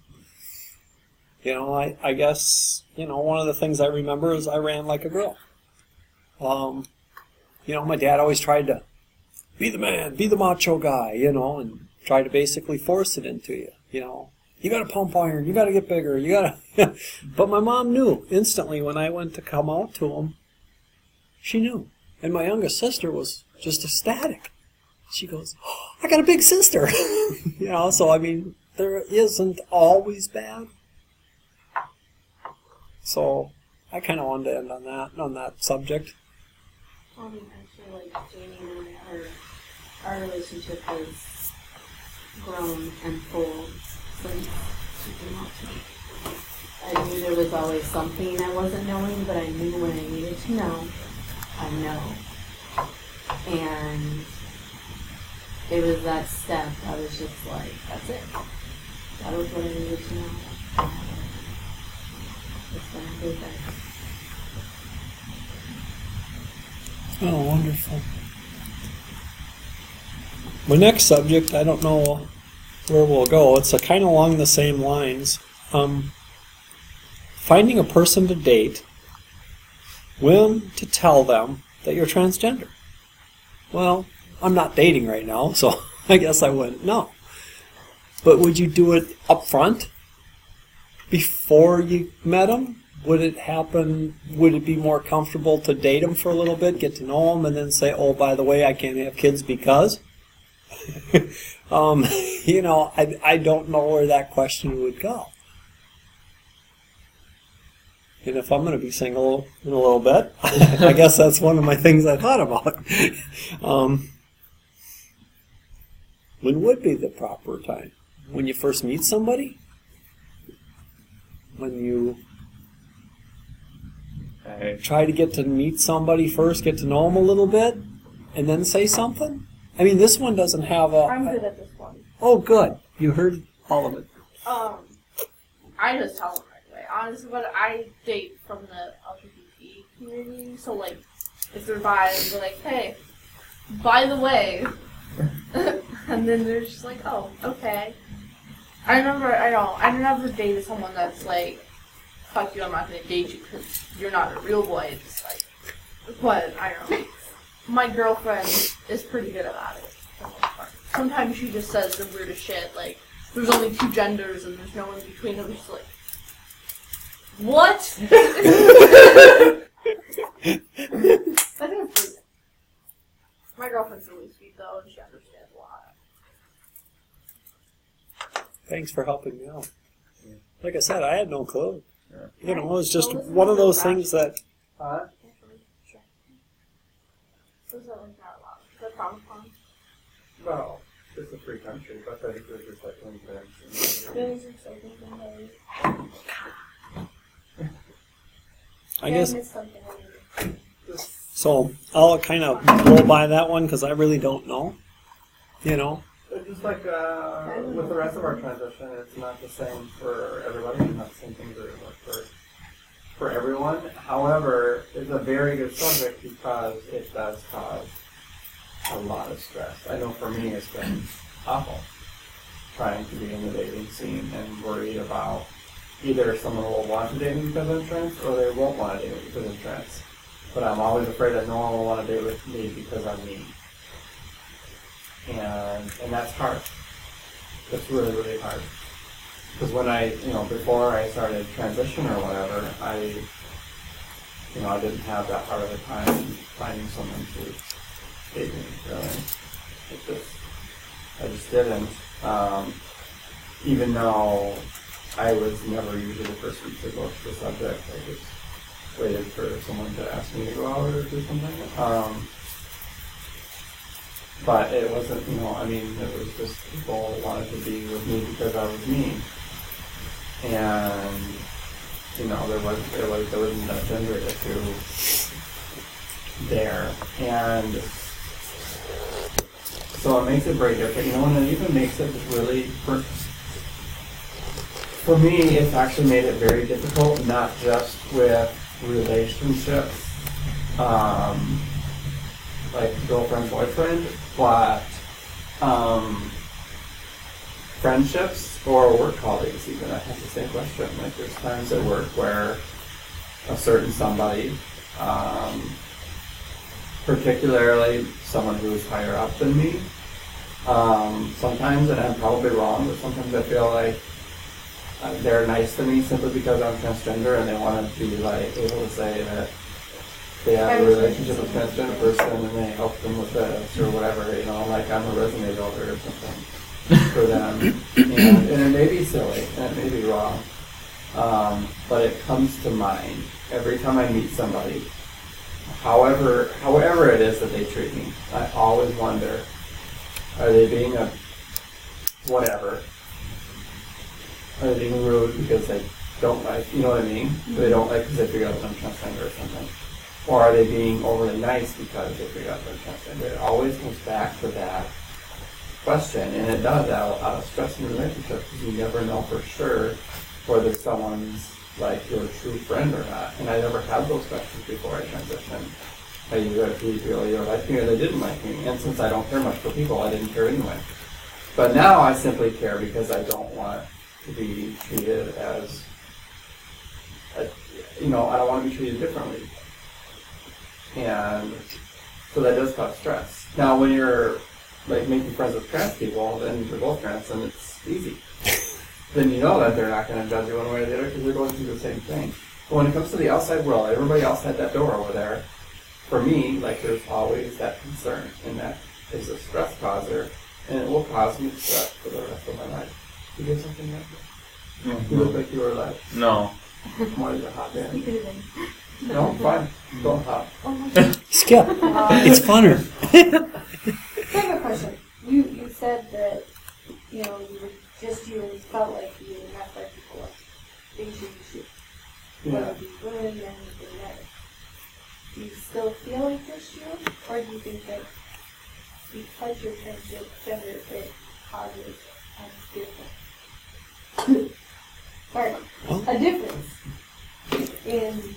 B: You know, I guess, you know, one of the things I remember is I ran like a girl. You know, my dad always tried to be the man, be the macho guy, you know, and try to basically force it into you, you know. You got to pump iron, you got to get bigger, you got to... But my mom knew instantly when I went to come out to him. She knew. And my youngest sister was just ecstatic. She goes, oh, I got a big sister. You know, so I mean, there isn't always bad. So I kind of wanted to end on that subject.
F: Actually, like Janie and I, our relationship has grown and full since she came out to me. I knew there was always something I wasn't knowing, but I knew when I needed to know, I know. And it was that step, I was just like, that's it. That was what I needed to know. It's been a good day.
B: Oh, wonderful. My next subject, I don't know where we'll go. It's kind of along the same lines. Finding a person to date, when to tell them that you're transgender. Well, I'm not dating right now, so I guess I wouldn't know. But would you do it up front? Before you met them? Would it happen, would it be more comfortable to date them for a little bit, get to know them, and then say, oh, by the way, I can't have kids because? You know, I don't know where that question would go. And if I'm going to be single in a little bit, I guess that's one of my things I thought about. When would be the proper time? When you first meet somebody? when you try to get to meet somebody first, get to know them a little bit, and then say something? I mean, this one doesn't have
G: I'm good at this one.
B: Oh, good. You heard all of it.
G: I just tell them right away. Honestly, but I date from the LGBT community, so like, if they're bi, I'll be like, hey, by the way, and then they're just like, oh, okay. I never dated someone that's like, fuck you, I'm not gonna date you because you're not a real boy. It's like, but I don't know. My girlfriend is pretty good about it. For the most part. Sometimes she just says the weirdest shit, like, there's only 2 genders and there's no one between them. She's like, what? I think it's pretty good. My girlfriend's really sweet though, and she understands a lot.
B: Thanks for helping me out. Like I said, I had no clue.
E: Yeah.
B: You know, it was just one of those things that...
G: There's like not a lot. The Comic-Con.
A: Well, it's a free country, but I think there's recycling bins.
G: There's recycling bins.
B: I guess...
C: missed something I needed.
B: So, I'll kind of blow by that one because I really don't know. You know?
A: It's just like with the rest of our transition, it's not the same for everybody. It's not the same things that work for everyone. However, it's a very good subject because it does cause a lot of stress. I know for me, it's been awful trying to be in the dating scene and worried about either someone will want to date me because I'm trans or they won't want to date me because I'm trans. But I'm always afraid that no one will want to date with me because I'm me. And that's hard. It's really, really hard. Because when before I started transition or whatever, I didn't have that hard of a time finding someone to date me, really. I just didn't. Even though I was never usually the first week to go to the subject, I just waited for someone to ask me to go out or do something. But it wasn't, it was just people wanted to be with me because I was me. And, there wasn't a gender issue there. And so it makes it very different, and it even makes it really, for me, it's actually made it very difficult, not just with relationships, like girlfriend, boyfriend, but friendships or work colleagues even. I have the same question. Like there's times at work where a certain somebody, particularly someone who is higher up than me, sometimes, and I'm probably wrong, but sometimes I feel like they're nice to me simply because I'm transgender and they want to be like able to say that they have a relationship with a transgender person and they help them with this or whatever, like I'm a resume builder or something for them. And it may be silly and it may be wrong, but it comes to mind every time I meet somebody. However it is that they treat me, I always wonder, are they being a whatever? Are they being rude because they don't like, you know what I mean? They don't like because they figure out that I'm transgender or something. Or are they being overly nice because they figure out that I'm transgender? It always comes back to that question, and it does out of stress in a relationship because you never know for sure whether someone's like your true friend or not. And I never had those questions before I transitioned. I either liked me or they didn't like me. And since I don't care much for people, I didn't care anyway. But now I simply care because I don't want to be treated as, I don't want to be treated differently. And so that does cause stress. Now when you're like making friends with trans people, then you're both trans and it's easy. Then you know that they're not going to judge you one way or the other because they're going through the same thing. But when it comes to the outside world, everybody else had that door over there. For me, like there's always that concern, and that is a stress causer, and it will cause me stress for the rest of my life. You get something like that?
E: No.
A: You look like you were like,
E: No.
A: wanted to hop in.
C: You could have been.
A: No, fine. Don't hop.
B: Skip. It's funner.
C: I have a question. You said that, you were just you and felt like you met like before.
G: things you should
A: Yeah.
G: whether it be good or anything better. Do you still feel like this should, or do you think that because you're transgender, it causes a difference? Sorry,
B: Well-
G: a difference in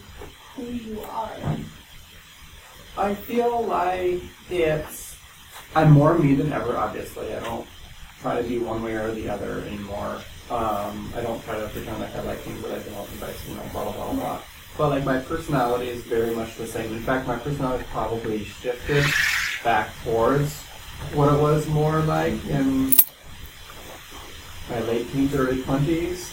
G: who you are.
A: I feel like I'm more me than ever, obviously. I don't try to be one way or the other anymore. I don't try to pretend like I like things that I don't, like, blah, blah, blah, blah. But, like, my personality is very much the same. In fact, my personality probably shifted back towards what it was more like in my late teens, early 20s.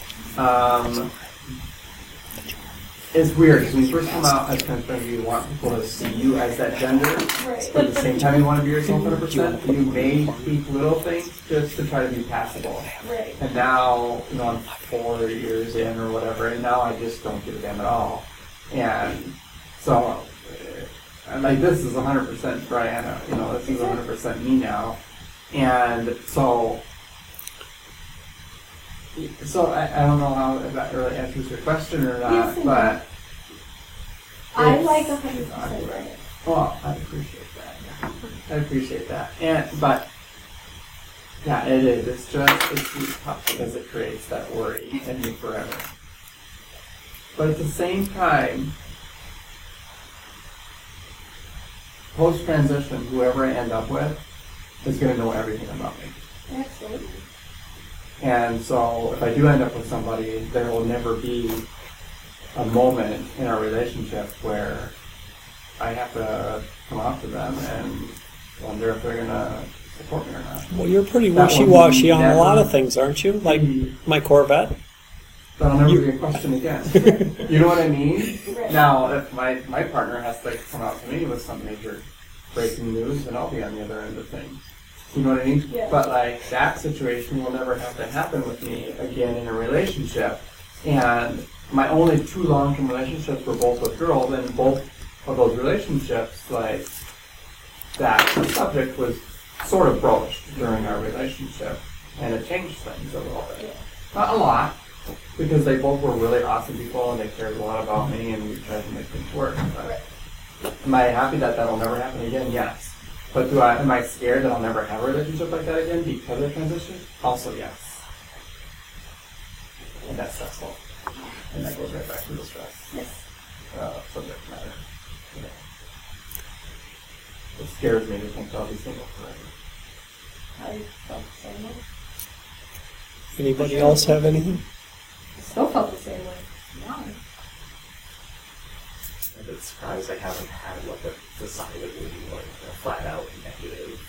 A: It's weird, because when you first come out as transgender, you want people to see you as that gender.
G: Right.
A: But at the same time, you want to be yourself 100%. You may tweak little things just to try to be passable.
G: Right.
A: And now, I'm 4 years in or whatever, and now I just don't give a damn at all. And so, I'm like, this is 100% Brianna. This is 100% me now. And so I don't know how if that really answers your question or not,
G: Yes, it
A: but
G: I
A: it's-
G: like 100% right.
A: Well, I appreciate that. But yeah, it is. It's tough because it creates that worry in you forever. But at the same time, post transition, whoever I end up with is going to know everything about me.
G: Absolutely.
A: And so if I do end up with somebody, there will never be a moment in our relationship where I have to come out to them and wonder if they're going to support me or not.
B: Well, you're pretty
A: That one
B: wishy-washy on a lot
A: never-
B: of things, aren't you? Like my Corvette.
A: That'll never be a question again. You know what I mean?
G: Right.
A: Now, if my partner has to come out to me with some major breaking news, then I'll be on the other end of things. You know what I mean?
G: Yeah.
A: But like that situation will never have to happen with me again in a relationship. And my only 2 long-term relationships were both with girls, and both of those relationships, like that subject was sort of broached during our relationship, and it changed things a little bit. Not a lot, because they both were really awesome people and they cared a lot about me, and we tried to make things work. But am I happy that that'll never happen again? Yes. But am I scared that I'll never have a relationship like that again because of transition? Also yes. And that's stressful. And that goes right back to the stress.
G: Yes.
A: Subject matter. It scares me to think I'll be single forever.
G: I felt the same way.
B: Anybody else have anything?
C: I still felt the same way.
G: No.
H: I'm a bit surprised I haven't had like a decidedly like a flat out negative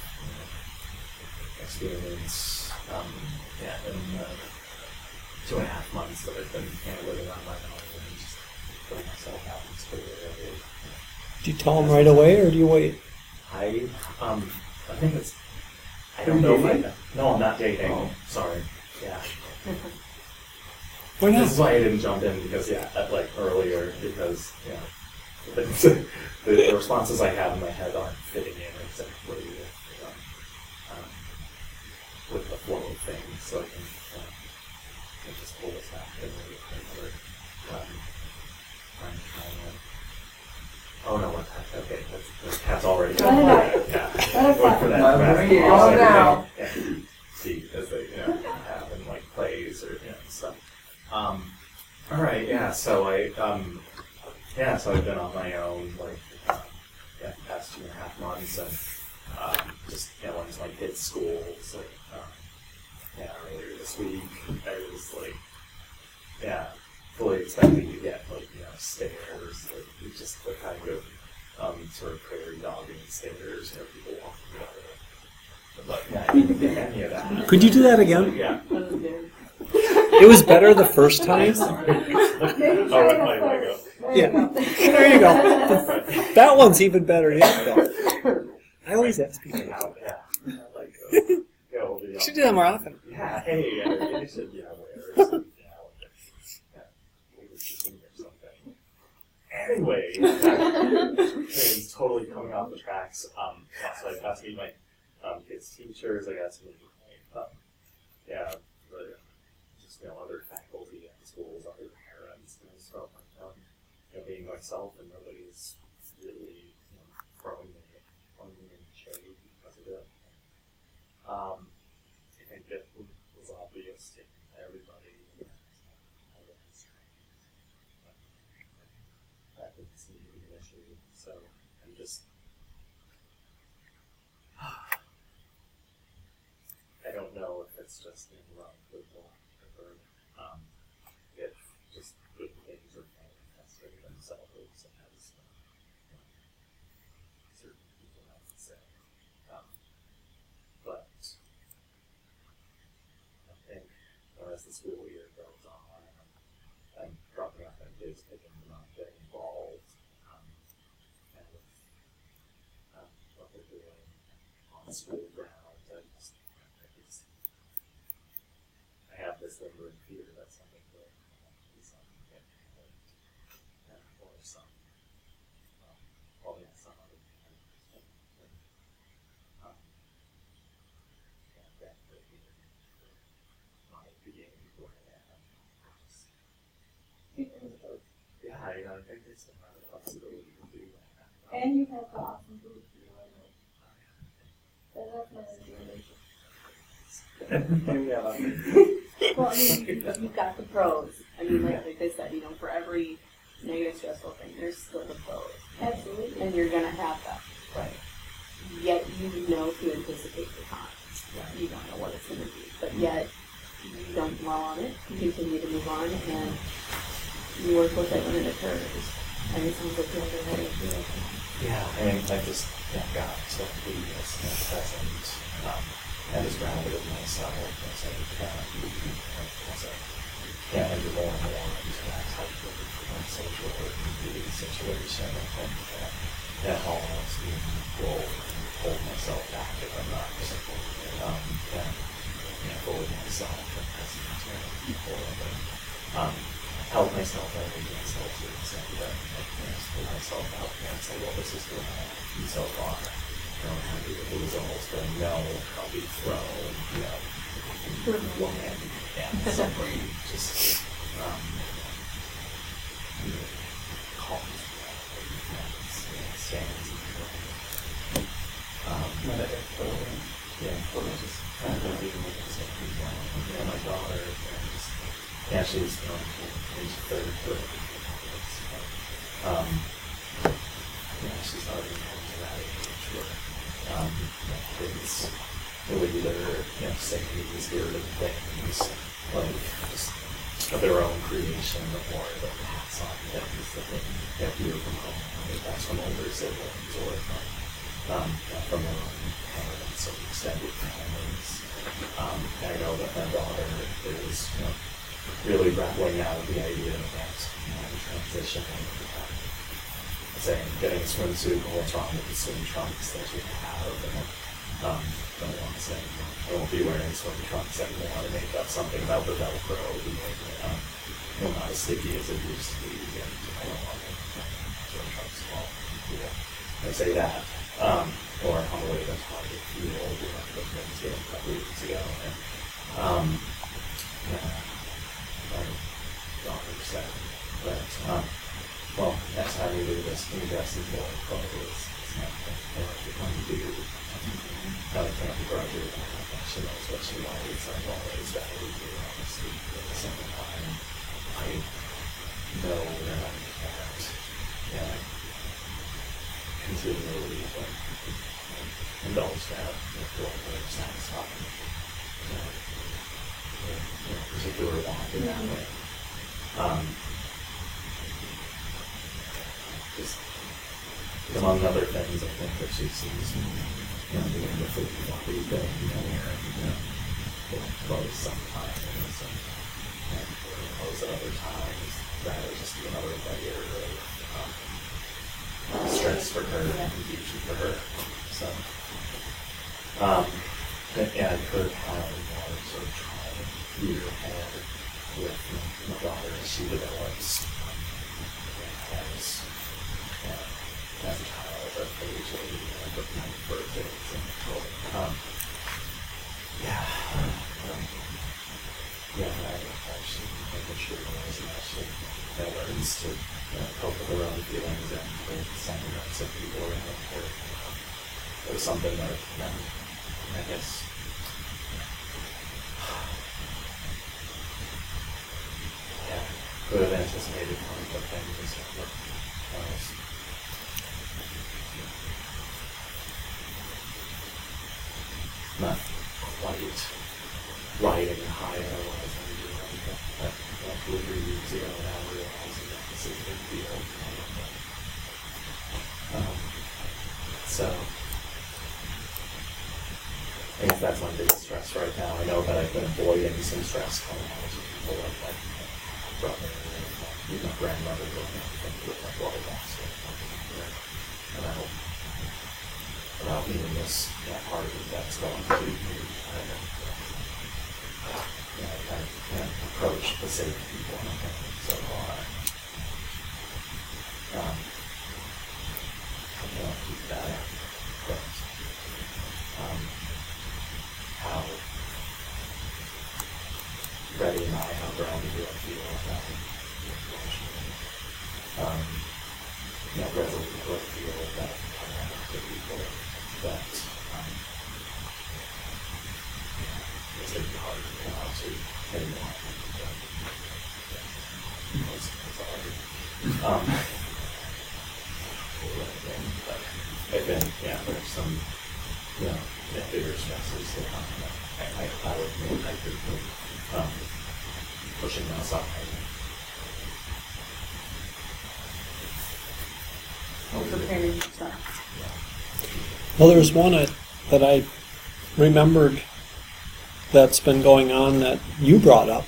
H: experience. In the 2.5 months that I've been living on my own and just putting myself out in school.
B: Do you tell them right away, or do you wait?
H: I think it's. I don't know if I. No, I'm not dating.
A: Oh.
H: Sorry. Yeah.
B: Why
H: This
B: not?
H: is why I didn't jump in because earlier because the responses I have in my head aren't fitting in exactly with the flow of things, so I can just pull this out and oh no, what the heck? Okay, the cat's already
G: Let it out.
H: Yeah.
G: Let it
H: Wait
G: out.
H: for that.
A: Let
H: graphic
A: it
H: pause
A: out
H: every
A: now.
H: day. Yeah. See as they have in like plays or stuff. All right, yeah. So so I've been on my own the past 2.5 months, and just once my kids' schools, earlier this week, I was fully expecting to get stairs, just the kind of sort of prairie dogging stairs, people walking together. But I didn't get any of that.
B: Could you do that again?
H: Yeah.
F: That was good.
B: It was better the first time.
G: Maybe
H: Oh,
G: try
H: with
G: it
H: my
G: at
H: Lego.
G: first.
B: Yeah. There you go. That one's even better. Yeah. I always ask people.
H: Yeah.
D: You should do that more often.
H: Yeah, hey, you should, wear something. Anyway, it's totally coming off the tracks. So I got to meet my kids' teachers. I got to meet my, just other faculty at schools, other being myself, and nobody's really throwing me in shade because of it. I think it was obvious to everybody that I was that didn't seem to be an issue. So I'm just I don't know if it's just in love with or if just good things are manifesting themselves as certain people have to say. But I think as the school year goes on, I'm dropping off my kids, picking them up, getting involved, and with what they're doing on the school grounds. I have this lingering fear that something will be something or some some other my being who I am. Yeah, I think there's some other flexibility to do that.
C: And you have the awesome food. So that's my recommendation.
F: Well, I mean, you've got the pros. I mean, like I said, for every negative, stressful thing, there's still the pros.
C: Absolutely.
F: And you're going to have them. Right. Yet you know to anticipate the cons. Right. You don't know what it's going to be. But yet, you don't dwell on it. You continue to move on, and you work with it when it occurs. And it sounds like you have the right idea.
H: Yeah, I mean, I just got so previous and present. I just grounded myself as I enter more and more into that type of social situation. I think that allows me to hold myself back if I'm not fully myself and present to people. And help myself out against myself to the extent that I can pull myself out and say, well, this is the way so far. I don't have to get the results, but I know I'll be thrown, one and simply just calm stands. Just kind of being with the same people. And my daughter, she's third grade. She's already to that age where kids will either say these weird things like just of their own creation or they'll pass on things that they hear from home, that's from older siblings or from their own parents or extended families. I know that my daughter is really grappling now with the idea of that transition. Saying getting a swimsuit, what's wrong with the swim trunks that you have, and don't want to say I won't be wearing swim trunks anymore to make up something about the Velcro being not as sticky as it used to be, and I don't want swim trunks at all. I say that, or on the way that's how I feel, the things a couple weeks ago, and my daughter said that well, next time you do this, you invest in more probably it's not what you're going to do. Now I can't begrudge her. She knows what she likes. I've always valued you, honestly. But at the same time, I know that I can't continually indulge that or satisfy particular want in that way. Just among other things, I think that she sees doing the food body thing, close sometimes, and close at other times. That is just another layer of stress for her and confusion for her. So, and I've heard how more sort of trying year ahead with my daughter as she develops as a child at age 8, looking for things and I actually making sure that she learns to cope with their own feelings and the sentiments of people around them. It was something that, I guess, yeah, could have anticipated conflict things and stuff, but not quite riding high as I was when we were like 2 or 3 weeks ago, now realizing that this is a big deal. So, I guess that's my biggest stress right now. I know that I've been avoiding some stress coming out of people like my brother and my grandmother going out with my brother also. About meeting this part of it that's going to approach the same people. So keep that up. But how ready am I, how grounded do I feel about it? Resolute do I feel that the people that it's going to be hard to come out to anyone. But I think, there's some, bigger stresses that I would make, I could pushing them aside.
F: Preparing yourself.
B: Well, there's one that I remembered that's been going on that you brought up.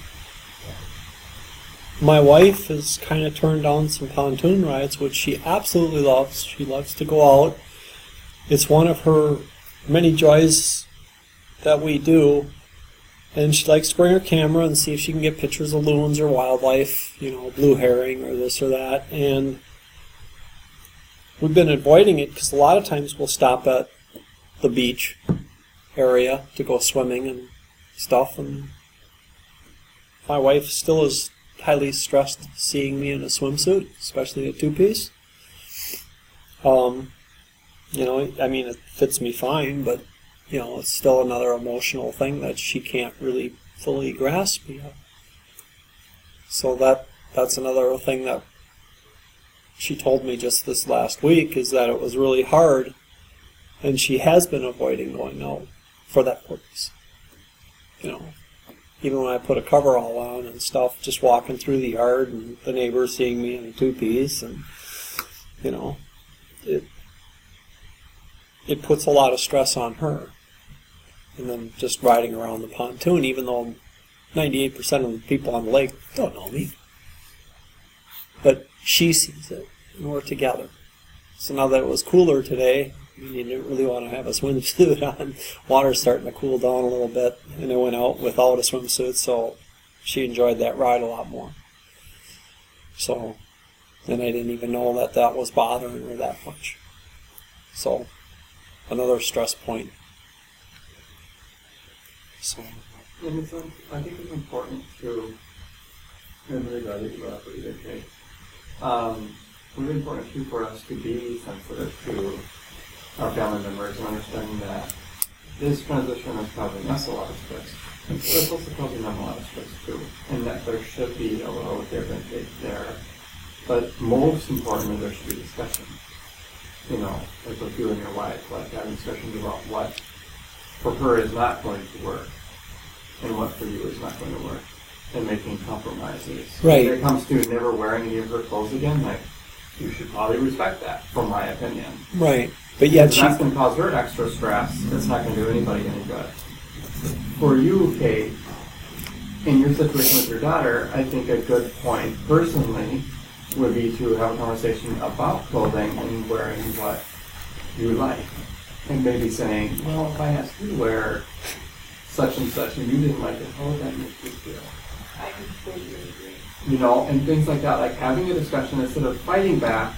B: My wife has kind of turned down some pontoon rides, which she absolutely loves. She loves to go out. It's one of her many joys that we do. And she likes to bring her camera and see if she can get pictures of loons or wildlife, blue herring or this or that. And we've been avoiding it because a lot of times we'll stop at the beach area to go swimming and stuff. And my wife still is highly stressed seeing me in a swimsuit, especially a two-piece. It fits me fine, but it's still another emotional thing that she can't really fully grasp yet. So that's another thing that she told me just this last week, is that it was really hard, and she has been avoiding going out for that purpose. Even when I put a coverall on and stuff, just walking through the yard and the neighbors seeing me in a two-piece, and it puts a lot of stress on her. And then just riding around the pontoon, even though 98% of the people on the lake don't know me. But she sees it, and we're together. So now that it was cooler today, you didn't really want to have a swimsuit on. Water's starting to cool down a little bit, and I went out without a swimsuit, so she enjoyed that ride a lot more. So, and I didn't even know that was bothering her that much. So, another stress point. So,
A: and I think it's important to, and really glad that you brought up what you did, Kate. Really important too for us to be sensitive to our family members and understanding that this transition is causing us a lot of stress. But it's also causing them a lot of stress too. And that there should be a little give and take there. But most importantly, there should be discussion. Like with you and your wife, like having discussions about what for her is not going to work and what for you is not going to work, and making compromises.
B: Right.
A: When it comes to never wearing any of her clothes again, like, you should probably respect that, from my opinion.
B: right. But yet
A: If that's going to cause her extra stress, it's not going to do anybody any good. For you, Kate, in your situation with your daughter, I think a good point, personally, would be to have a conversation about clothing and wearing what you like. And maybe saying, well, if I asked you to wear such and such and you didn't like it, how would that make you feel?
C: I completely agree.
A: And things like that, like having a discussion instead of fighting back,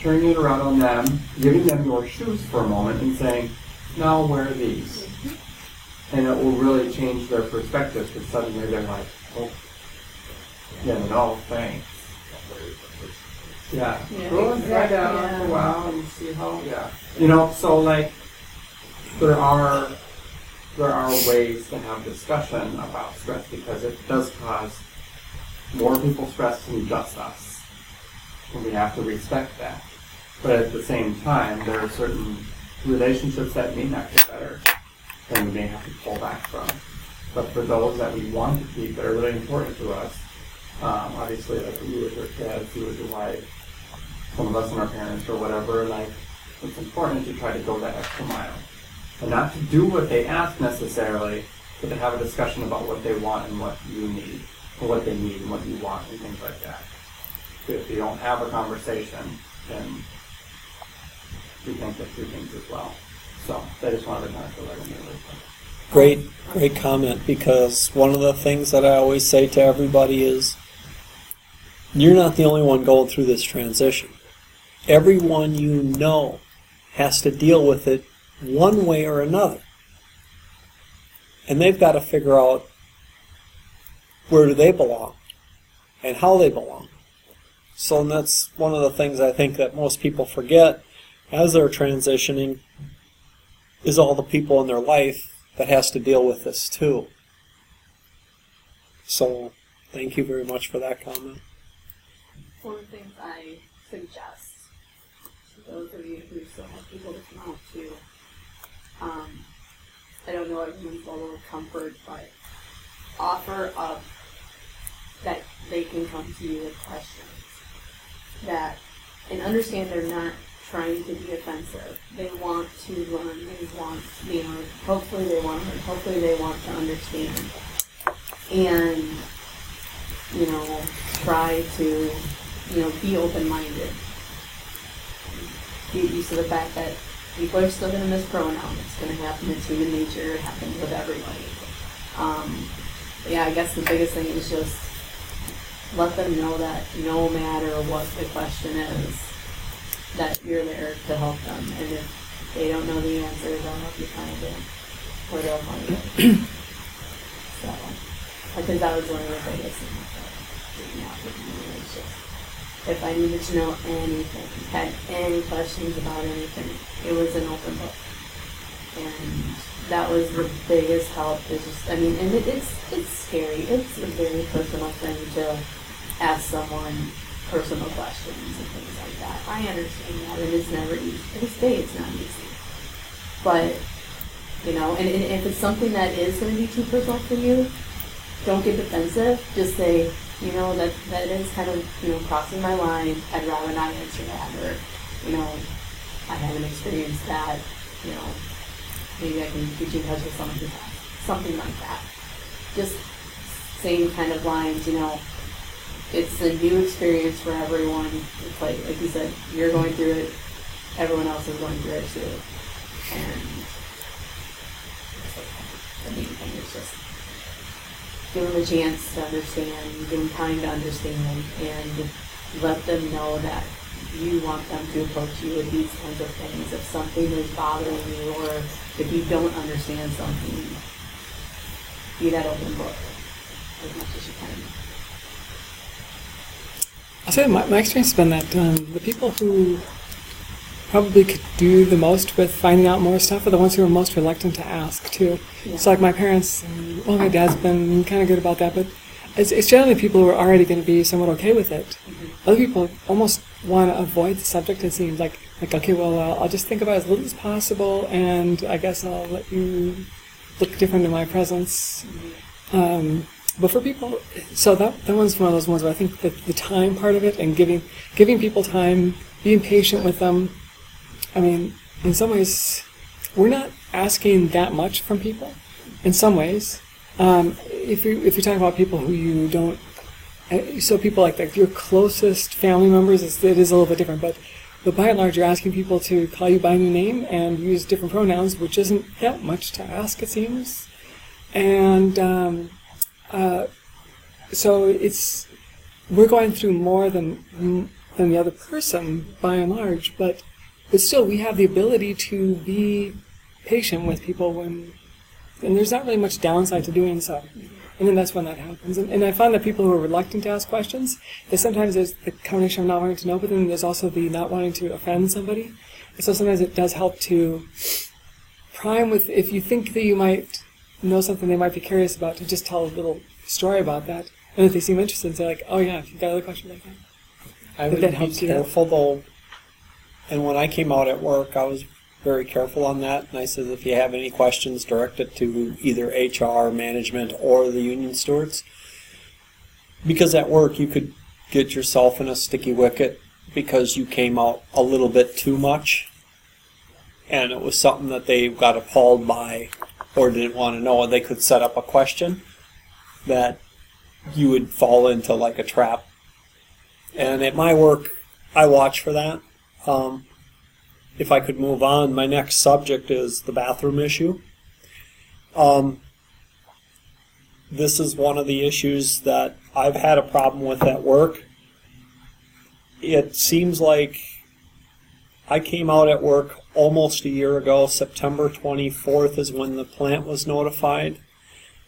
A: turning it around on them, giving them your shoes for a moment and saying, now wear these. And it will really change their perspective, because suddenly they're like, oh, yeah, no, thanks. Yeah.
F: Yeah,
A: Go and try that out for a while and see how, You know, so like, there are ways to have discussion about stress because it does cause more people stress than just us. And we have to respect that. But at the same time, there are certain relationships that may not get better and we may have to pull back from. But for those that we want to keep that are really important to us, obviously like you with your kids, you with your wife, some of us and our parents or whatever, like it's important to try to go that extra mile. And not to do what they ask necessarily, but to have a discussion about what they want and what you need, or what they need and what you want and things like that. If you don't have a conversation, then we think that through things as well. So I just wanted to kind of throw that in there really quick.
B: Great comment, because one of the things that I always say to everybody is, you're not the only one going through this transition. Everyone you know has to deal with it one way or another. And they've got to figure out where do they belong and how they belong. So that's one of the things I think that most people forget as they're transitioning is all the people in their life that has to deal with this too. So thank you very much for that comment.
F: One of the things I suggest to those of you who still have people to come out to, I don't know everyone's level of comfort, but offer up that they can come to you with questions. And understand they're not trying to be offensive. They want to learn. They want, hopefully they want to learn. Hopefully they want to understand. And, try to, be open-minded. Get used to the fact that people are still going to mispronounce. It's going to happen. It's human nature. It happens with everybody. I guess the biggest thing is just let them know that no matter what the question is, that you're there to help them. And if they don't know the answer, they'll help you find it. Or they'll find it. So, because that was one of the biggest things that did me out with me. It's just, if I needed to know anything, had any questions about anything, it was an open book. And that was the biggest help. It's just, and it's scary. It's a very personal thing to ask someone personal questions and things like that. I understand that, and it's never easy. To this day, it's not easy. But, and if it's something that is going to be too personal for you, don't get defensive. Just say, that is kind of, crossing my line. I'd rather not answer that. Or, I haven't experienced that. Maybe I can get you in touch with someone who's had something like that. Just same kind of lines, It's a new experience for everyone. It's like you said, you're going through it. Everyone else is going through it too. And the main thing is just give them a chance to understand, give them time to understand, and let them know that you want them to approach you with these kinds of things. If something is bothering you, or if you don't understand something, be that open book as much as you can.
D: I'll say my experience has been that the people who probably could do the most with finding out more stuff are the ones who are most reluctant to ask, too. Yeah. So like my parents, my dad's been kind of good about that, but it's generally people who are already going to be somewhat okay with it. Mm-hmm. Other people almost want to avoid the subject, it seems like okay, well, I'll just think about it as little as possible, and I guess I'll let you look different in my presence. Mm-hmm. But for people, so that one's one of those ones where I think that the time part of it and giving people time, being patient with them, in some ways, we're not asking that much from people. In some ways, if you're talking about people who you don't, so people like your closest family members, it is a little bit different. But by and large, you're asking people to call you by a new name and use different pronouns, which isn't that much to ask, it seems. And so we're going through more than the other person by and large, but still we have the ability to be patient with people and there's not really much downside to doing so. And then that's when that happens. And I find that people who are reluctant to ask questions, that sometimes there's the combination of not wanting to know, but then there's also the not wanting to offend somebody. And so sometimes it does help to prime with, if you think that you might know something they might be curious about, to just tell a little story about that. And if they seem interested, say like, oh yeah, if you've got other questions like that.
B: I would
D: that
B: be
D: helps you out.
B: careful though, and when I came out at work, I was very careful on that, and I said if you have any questions, direct it to either HR, management, or the union stewards. Because at work you could get yourself in a sticky wicket because you came out a little bit too much, and it was something that they got appalled by or didn't want to know, and they could set up a question that you would fall into like a trap. And at my work, I watch for that. If I could move on, my next subject is the bathroom issue. This is one of the issues that I've had a problem with at work. It seems like I came out at work almost a year ago. September 24th is when the plant was notified.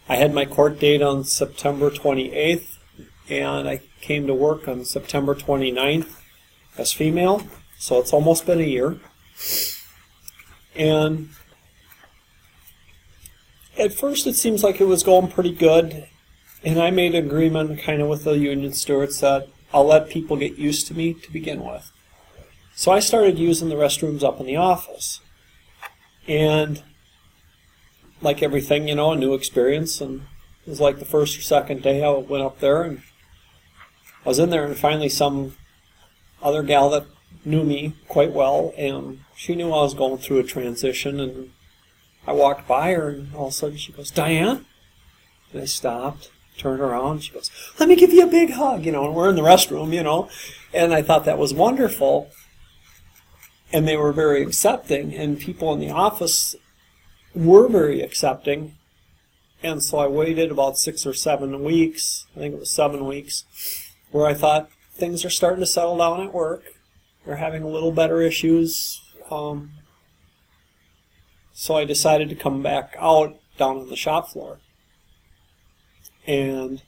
B: I had my court date on September 28th, and I came to work on September 29th as female, so it's almost been a year. And at first it seems like it was going pretty good, and I made an agreement kind of with the union stewards that I'll let people get used to me to begin with. So I started using the restrooms up in the office. And like everything, a new experience, and it was like the first or second day I went up there, and I was in there, and finally some other gal that knew me quite well, and she knew I was going through a transition, and I walked by her, and all of a sudden she goes, "Diane?" And I stopped, turned around, and she goes, "Let me give you a big hug," and we're in the restroom, and I thought that was wonderful, and they were very accepting, and people in the office were very accepting, and so I waited about 6 or 7 weeks, I think it was 7 weeks, where I thought things are starting to settle down at work. They're having a little better issues. So I decided to come back out down on the shop floor. And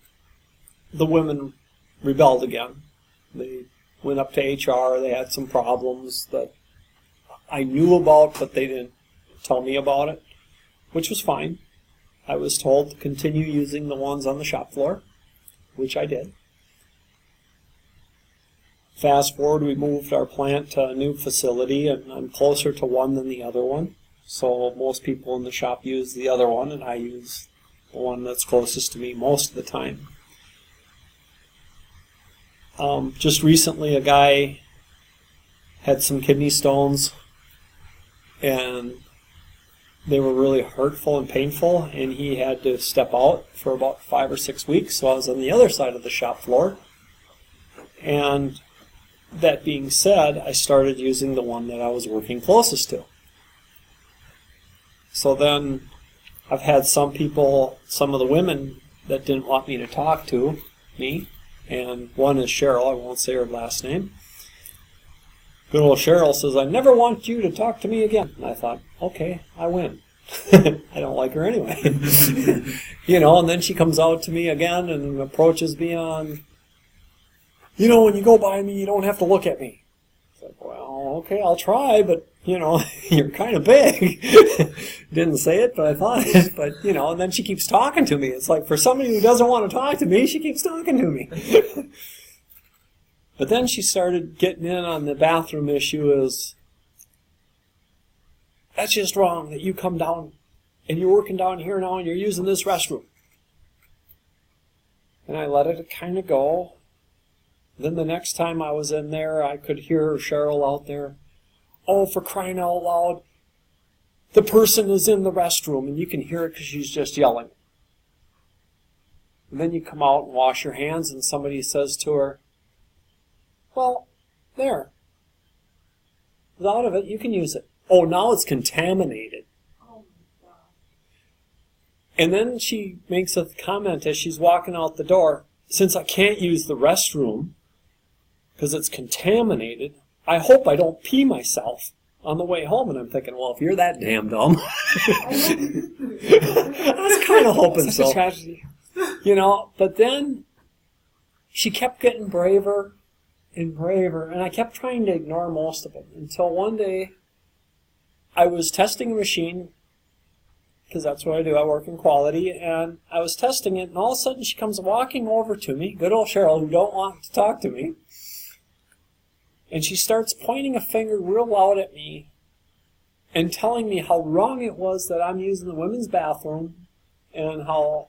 B: the women rebelled again. They went up to HR. They had some problems that I knew about, but they didn't tell me about it, which was fine. I was told to continue using the ones on the shop floor, which I did. Fast forward, we moved our plant to a new facility, and I'm closer to one than the other one. So most people in the shop use the other one, and I use the one that's closest to me most of the time. Just recently, a guy had some kidney stones, and they were really hurtful and painful, and he had to step out for about 5 or 6 weeks. So I was on the other side of the shop floor, and that being said, I started using the one that I was working closest to. So then I've had some people, some of the women that didn't want me to talk to me, and one is Cheryl, I won't say her last name. Good old Cheryl says, "I never want you to talk to me again." And I thought, okay, I win. I don't like her anyway. And then she comes out to me again and approaches me on, "When you go by me, you don't have to look at me." It's like, well, okay, I'll try, but, you're kind of big. Didn't say it, but I thought it. But, and then she keeps talking to me. It's like, for somebody who doesn't want to talk to me, she keeps talking to me. But then she started getting in on the bathroom issue is, "That's just wrong that you come down and you're working down here now and you're using this restroom." And I let it kind of go. Then the next time I was in there, I could hear Cheryl out there, "Oh, for crying out loud, the person is in the restroom," and you can hear it because she's just yelling. And then you come out and wash your hands, and somebody says to her, "Well, there. Out of it, you can use it." "Oh, now it's contaminated."
G: Oh my god.
B: And then she makes a comment as she's walking out the door, "Since I can't use the restroom because it's contaminated, I hope I don't pee myself on the way home." And I'm thinking, well, if you're that damn dumb, I was kind of hoping
D: Such
B: so.
D: a tragedy.
B: You know, but then she kept getting braver and braver, and I kept trying to ignore most of it until one day I was testing a machine, because that's what I do, I work in quality, and I was testing it, and all of a sudden she comes walking over to me, good old Cheryl, who don't want to talk to me, and she starts pointing a finger real loud at me and telling me how wrong it was that I'm using the women's bathroom, and how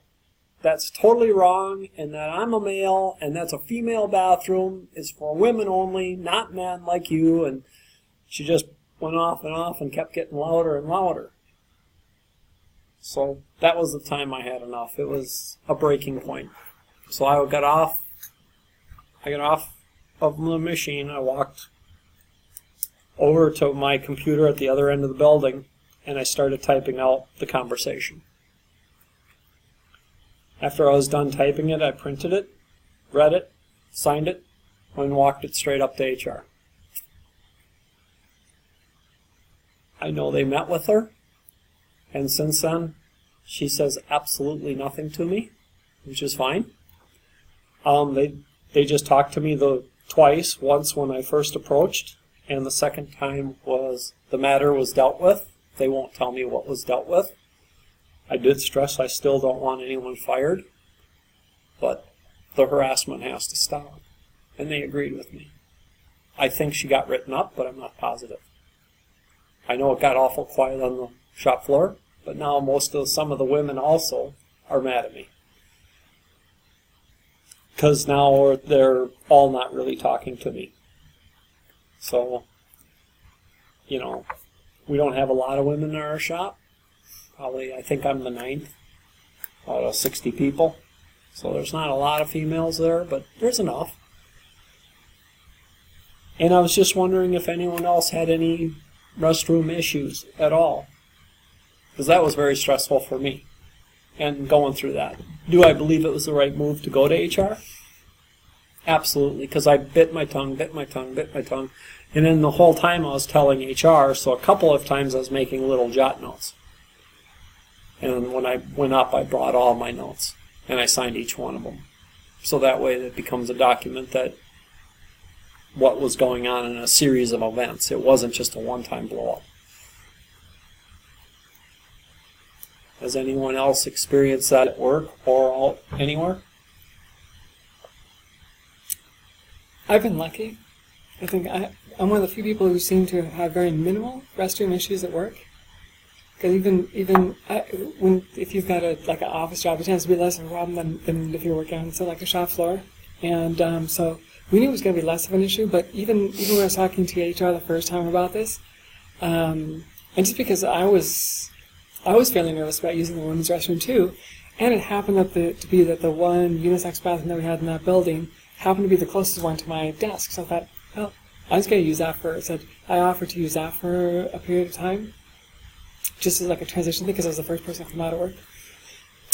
B: that's totally wrong, and that I'm a male, and that's a female bathroom, it's for women only, not men like you, and she just went off and kept getting louder and louder. So that was the time I had enough. It was a breaking point. So I got off of the machine, I walked over to my computer at the other end of the building, and I started typing out the conversation. After I was done typing it, I printed it, read it, signed it, and walked it straight up to HR. I know they met with her, and since then, she says absolutely nothing to me, which is fine. They just talked to me twice, once when I first approached, and the second time was the matter was dealt with. They won't tell me what was dealt with. I did stress I still don't want anyone fired, but the harassment has to stop, and they agreed with me. I think she got written up, but I'm not positive. I know it got awful quiet on the shop floor, but now some of the women also are mad at me. Because now they're all not really talking to me. So, you know, we don't have a lot of women in our shop. Probably, I think I'm the 9th out of 60 people. So there's not a lot of females there, but there's enough. And I was just wondering if anyone else had any restroom issues at all. Because that was very stressful for me. And going through that. Do I believe it was the right move to go to HR? Absolutely, because I bit my tongue. And then the whole time I was telling HR, so a couple of times I was making little jot notes. And when I went up, I brought all my notes, and I signed each one of them. So that way it becomes a document that what was going on in a series of events. It wasn't just a one-time blow-up. Has anyone else experienced that at work or anywhere?
D: I've been lucky. I think I'm one of the few people who seem to have very minimal restroom issues at work. Because if you've got an office job, it tends to be less of a problem than if you're working on like a shop floor. And so we knew it was going to be less of an issue. But even when I was talking to HR the first time about this, and just because I was fairly nervous about using the women's restroom too, and it happened to be that the one unisex bathroom that we had in that building happened to be the closest one to my desk. So I thought, well, I was going to use that I offered to use that for a period of time, just as like a transition thing, because I was the first person to come out of work.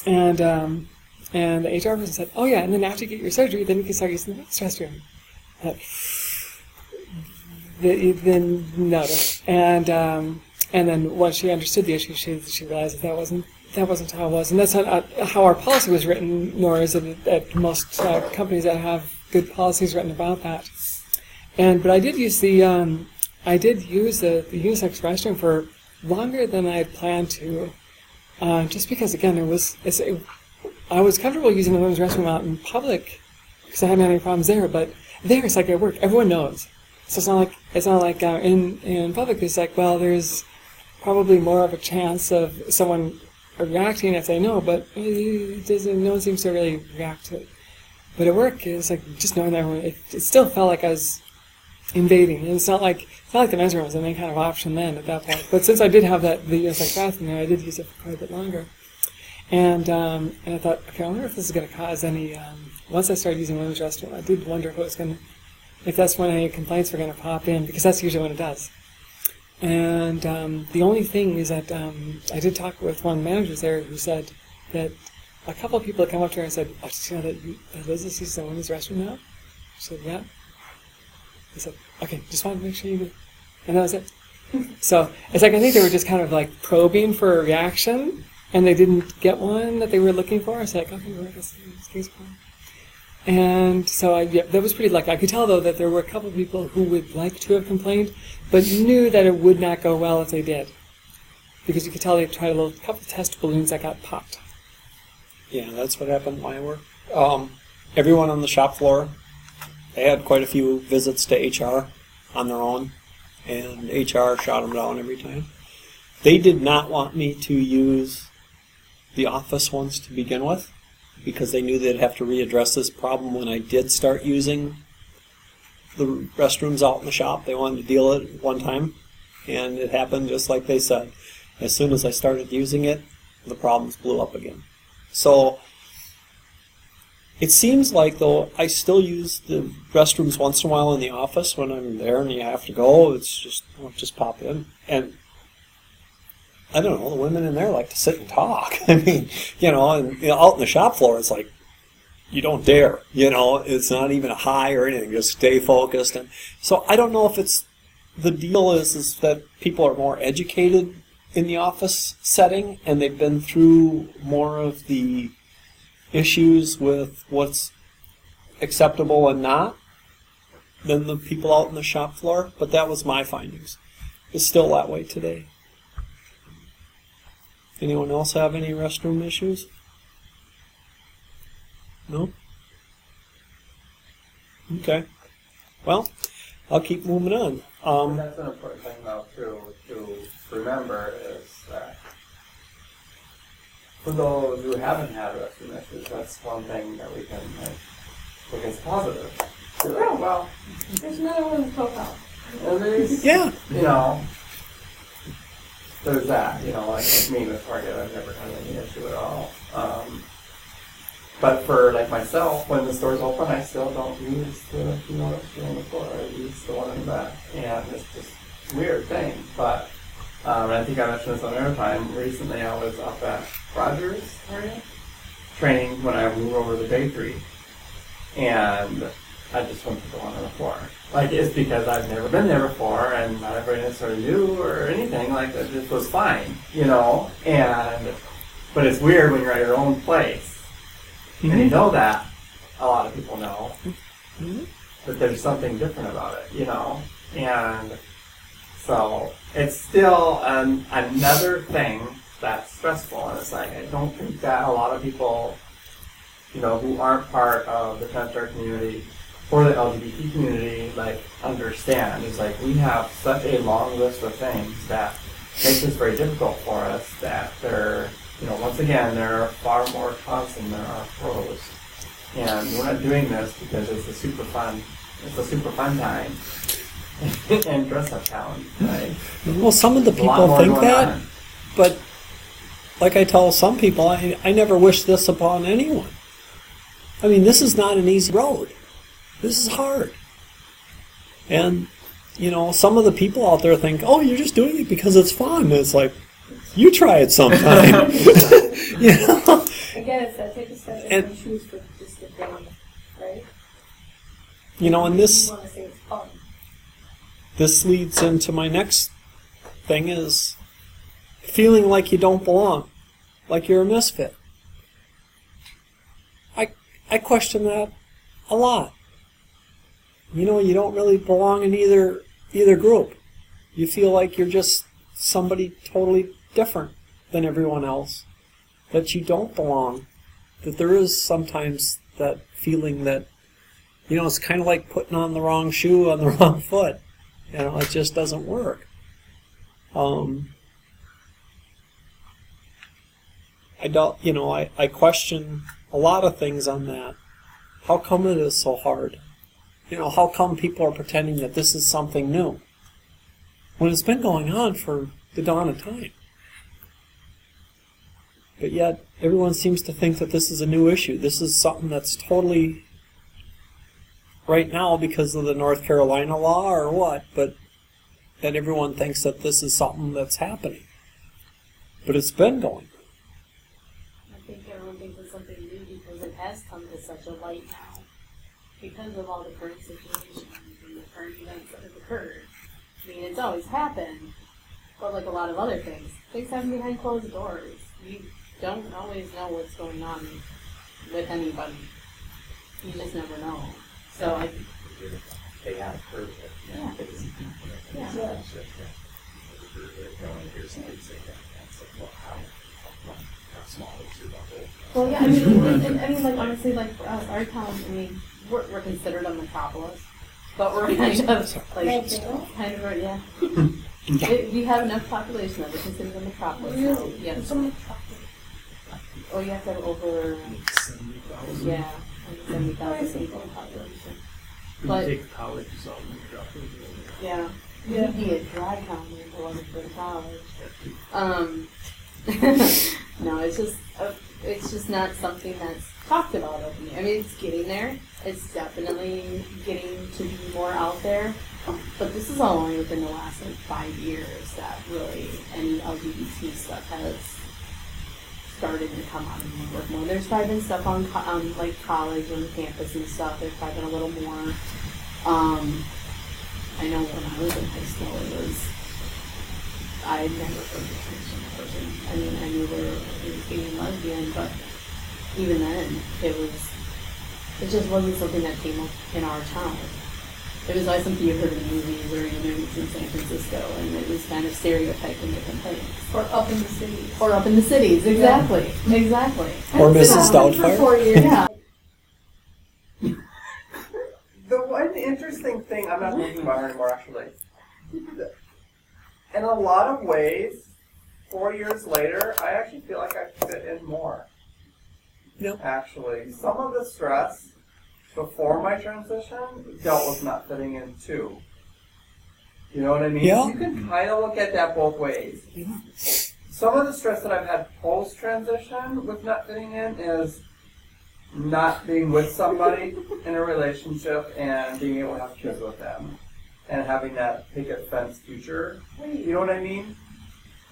D: And the HR person said, oh yeah, and then after you get your surgery, then you can start using the next restroom. Then noted. And then once she understood the issue, she realized that wasn't how it was, and that's not how our policy was written, nor is it at most companies that have good policies written about that. But I did use the unisex restroom for longer than I had planned to, just because again I was comfortable using the women's restroom out in public because I hadn't had any problems there, but there it's like at work, everyone knows. So it's not like in public it's like, well, there's probably more of a chance of someone reacting if they know, but no one seems to really react to it. But at work, it's like just knowing that everyone, it still felt like I was invading. And it's not like the men's room was any kind of option then at that point. But since I did have the unisex bathroom there, I did use it for quite a bit longer. And I thought, okay, I wonder if this is going to cause any. Once I started using women's restroom, I did wonder if that's when any complaints were going to pop in, because that's usually when it does. And the only thing is that I did talk with one of the managers there who said that a couple of people had come up to her and said, oh, did you know that Liz uses the women's restroom now? She said, yeah. He said, okay, just wanted to make sure you knew. And that was it. So it's like I think they were just kind of like probing for a reaction, and they didn't get one that they were looking for. So like, okay, well, I guess this case one. And so that was pretty lucky. I could tell though that there were a couple of people who would like to have complained, but knew that it would not go well if they did, because you could tell they tried a couple of test balloons that got popped.
B: Yeah, that's what happened at my work. Everyone on the shop floor, they had quite a few visits to HR on their own, and HR shot them down every time. They did not want me to use the office ones to begin with, because they knew they'd have to readdress this problem when I did start using the restrooms out in the shop. They wanted to deal with it one time, and it happened just like they said. As soon as I started using it, the problems blew up again. So it seems like, though, I still use the restrooms once in a while in the office when I'm there and you have to go. It's just, I'll just pop in. And I don't know, the women in there like to sit and talk. I mean, and out in the shop floor, it's like, you don't dare. It's not even a hi or anything. Just stay focused. And so I don't know if it's, the deal is that people are more educated in the office setting, and they've been through more of the issues with what's acceptable and not than the people out in the shop floor. But that was my findings. It's still that way today. Anyone else have any restroom issues? No? Okay. Well, I'll keep moving on.
A: That's an important thing, though, to remember is that for those who haven't had restroom issues, that's one thing that we can look as positive.
G: Oh, well, there's another one to talk about.
A: And there's,
B: Yeah.
A: There's that, like me with Target, I've never had any issue at all. But for myself, when the store's open, I still don't use the restroom on the floor. I use the one in the back, and it's just a weird thing. But I think I mentioned this another time. Recently, I was up at Rogers area training when I moved over to the bakery, and I just went to the one on the floor. It's because I've never been there before, and not everybody necessarily knew or anything. That just was fine, but it's weird when you're at your own place.
B: Mm-hmm.
A: And you know that a lot of people know, but there's something different about it, and so it's still another thing that's stressful. And it's I don't think that a lot of people, who aren't part of the transgender community or the LGBT community, understand. It's we have such a long list of things that makes this very difficult for us, that they're, once again, there are far more cons than there are pros. And we're not doing this because it's a super fun time and dress up challenge, right?
B: Well, some of the people think that, but like I tell some people, I never wish this upon anyone. I mean, this is not an easy road. This is hard. And, some of the people out there think, oh, you're just doing it because it's fun. And it's you try it sometime.
C: Again, it's that take a step and choose for just a day, right?
B: And this,
C: You want to say it's fun.
B: this leads into my next thing is feeling like you don't belong, like you're a misfit. I question that a lot. You don't really belong in either group. You feel like you're just somebody totally different than everyone else, that you don't belong, that there is sometimes that feeling that, it's kind of like putting on the wrong shoe on the wrong foot. It just doesn't work. I question a lot of things on that. How come it is so hard? How come people are pretending that this is something new when it's been going on for the dawn of time? But yet, everyone seems to think that this is a new issue. This is something that's totally right now because of the North Carolina law or what, but that everyone thinks that this is something that's happening. But it's been going.
F: I think everyone thinks it's something new because it has come to such a light now. Because of all the current situations and the current events that have occurred. I mean, it's always happened, but like a lot of other things, things happen behind closed doors. don't always know what's going on with anybody. You just never know. So I,
H: They have heard it.
F: Yeah.
H: It's,
F: Yeah.
H: here's somebody saying that. It's like, well, how small is your bubble?
F: well, yeah, I mean, and I mean, like, honestly, like, for us, our town, I mean, we're considered a metropolis, but we're kind of, like, kind of, yeah. We have enough population that we're considered a metropolis. So, yes. Oh, you have to have over, yeah, 70,000 people in population. But,
B: take college, so
F: yeah, it'd be a dry county if it wasn't for the college. No, it's just not something that's talked about openly. I mean, it's getting there. It's definitely getting to be more out there. But this is all only within the last, like, 5 years that really any LGBT stuff has started to come out and work more. There's probably been stuff on like college and campus and stuff. There's probably been a little more. I know when I was in high school, I had never heard of a person. I mean, I knew there was gay and lesbian, but even then, it just wasn't something that came up in our town. It was always something you heard in movies or you knew it was in San Francisco, and it was kind of stereotyped in different things.
G: Or up in the cities.
F: Or up in the cities, exactly, exactly.
B: Or Mrs.
F: For
B: Doubtfire.
F: 4 years, yeah.
A: The one interesting thing, I'm not thinking about her anymore actually. In a lot of ways, 4 years later, I actually feel like I fit in more.
B: Yep.
A: Actually, some of the stress before my transition dealt with not fitting in too. You know what I mean?
B: Yeah.
A: You can kind of look at that both ways. Some of the stress that I've had post-transition with not fitting in is not being with somebody in a relationship and being able to have kids with them and having that picket fence future. You know what I mean?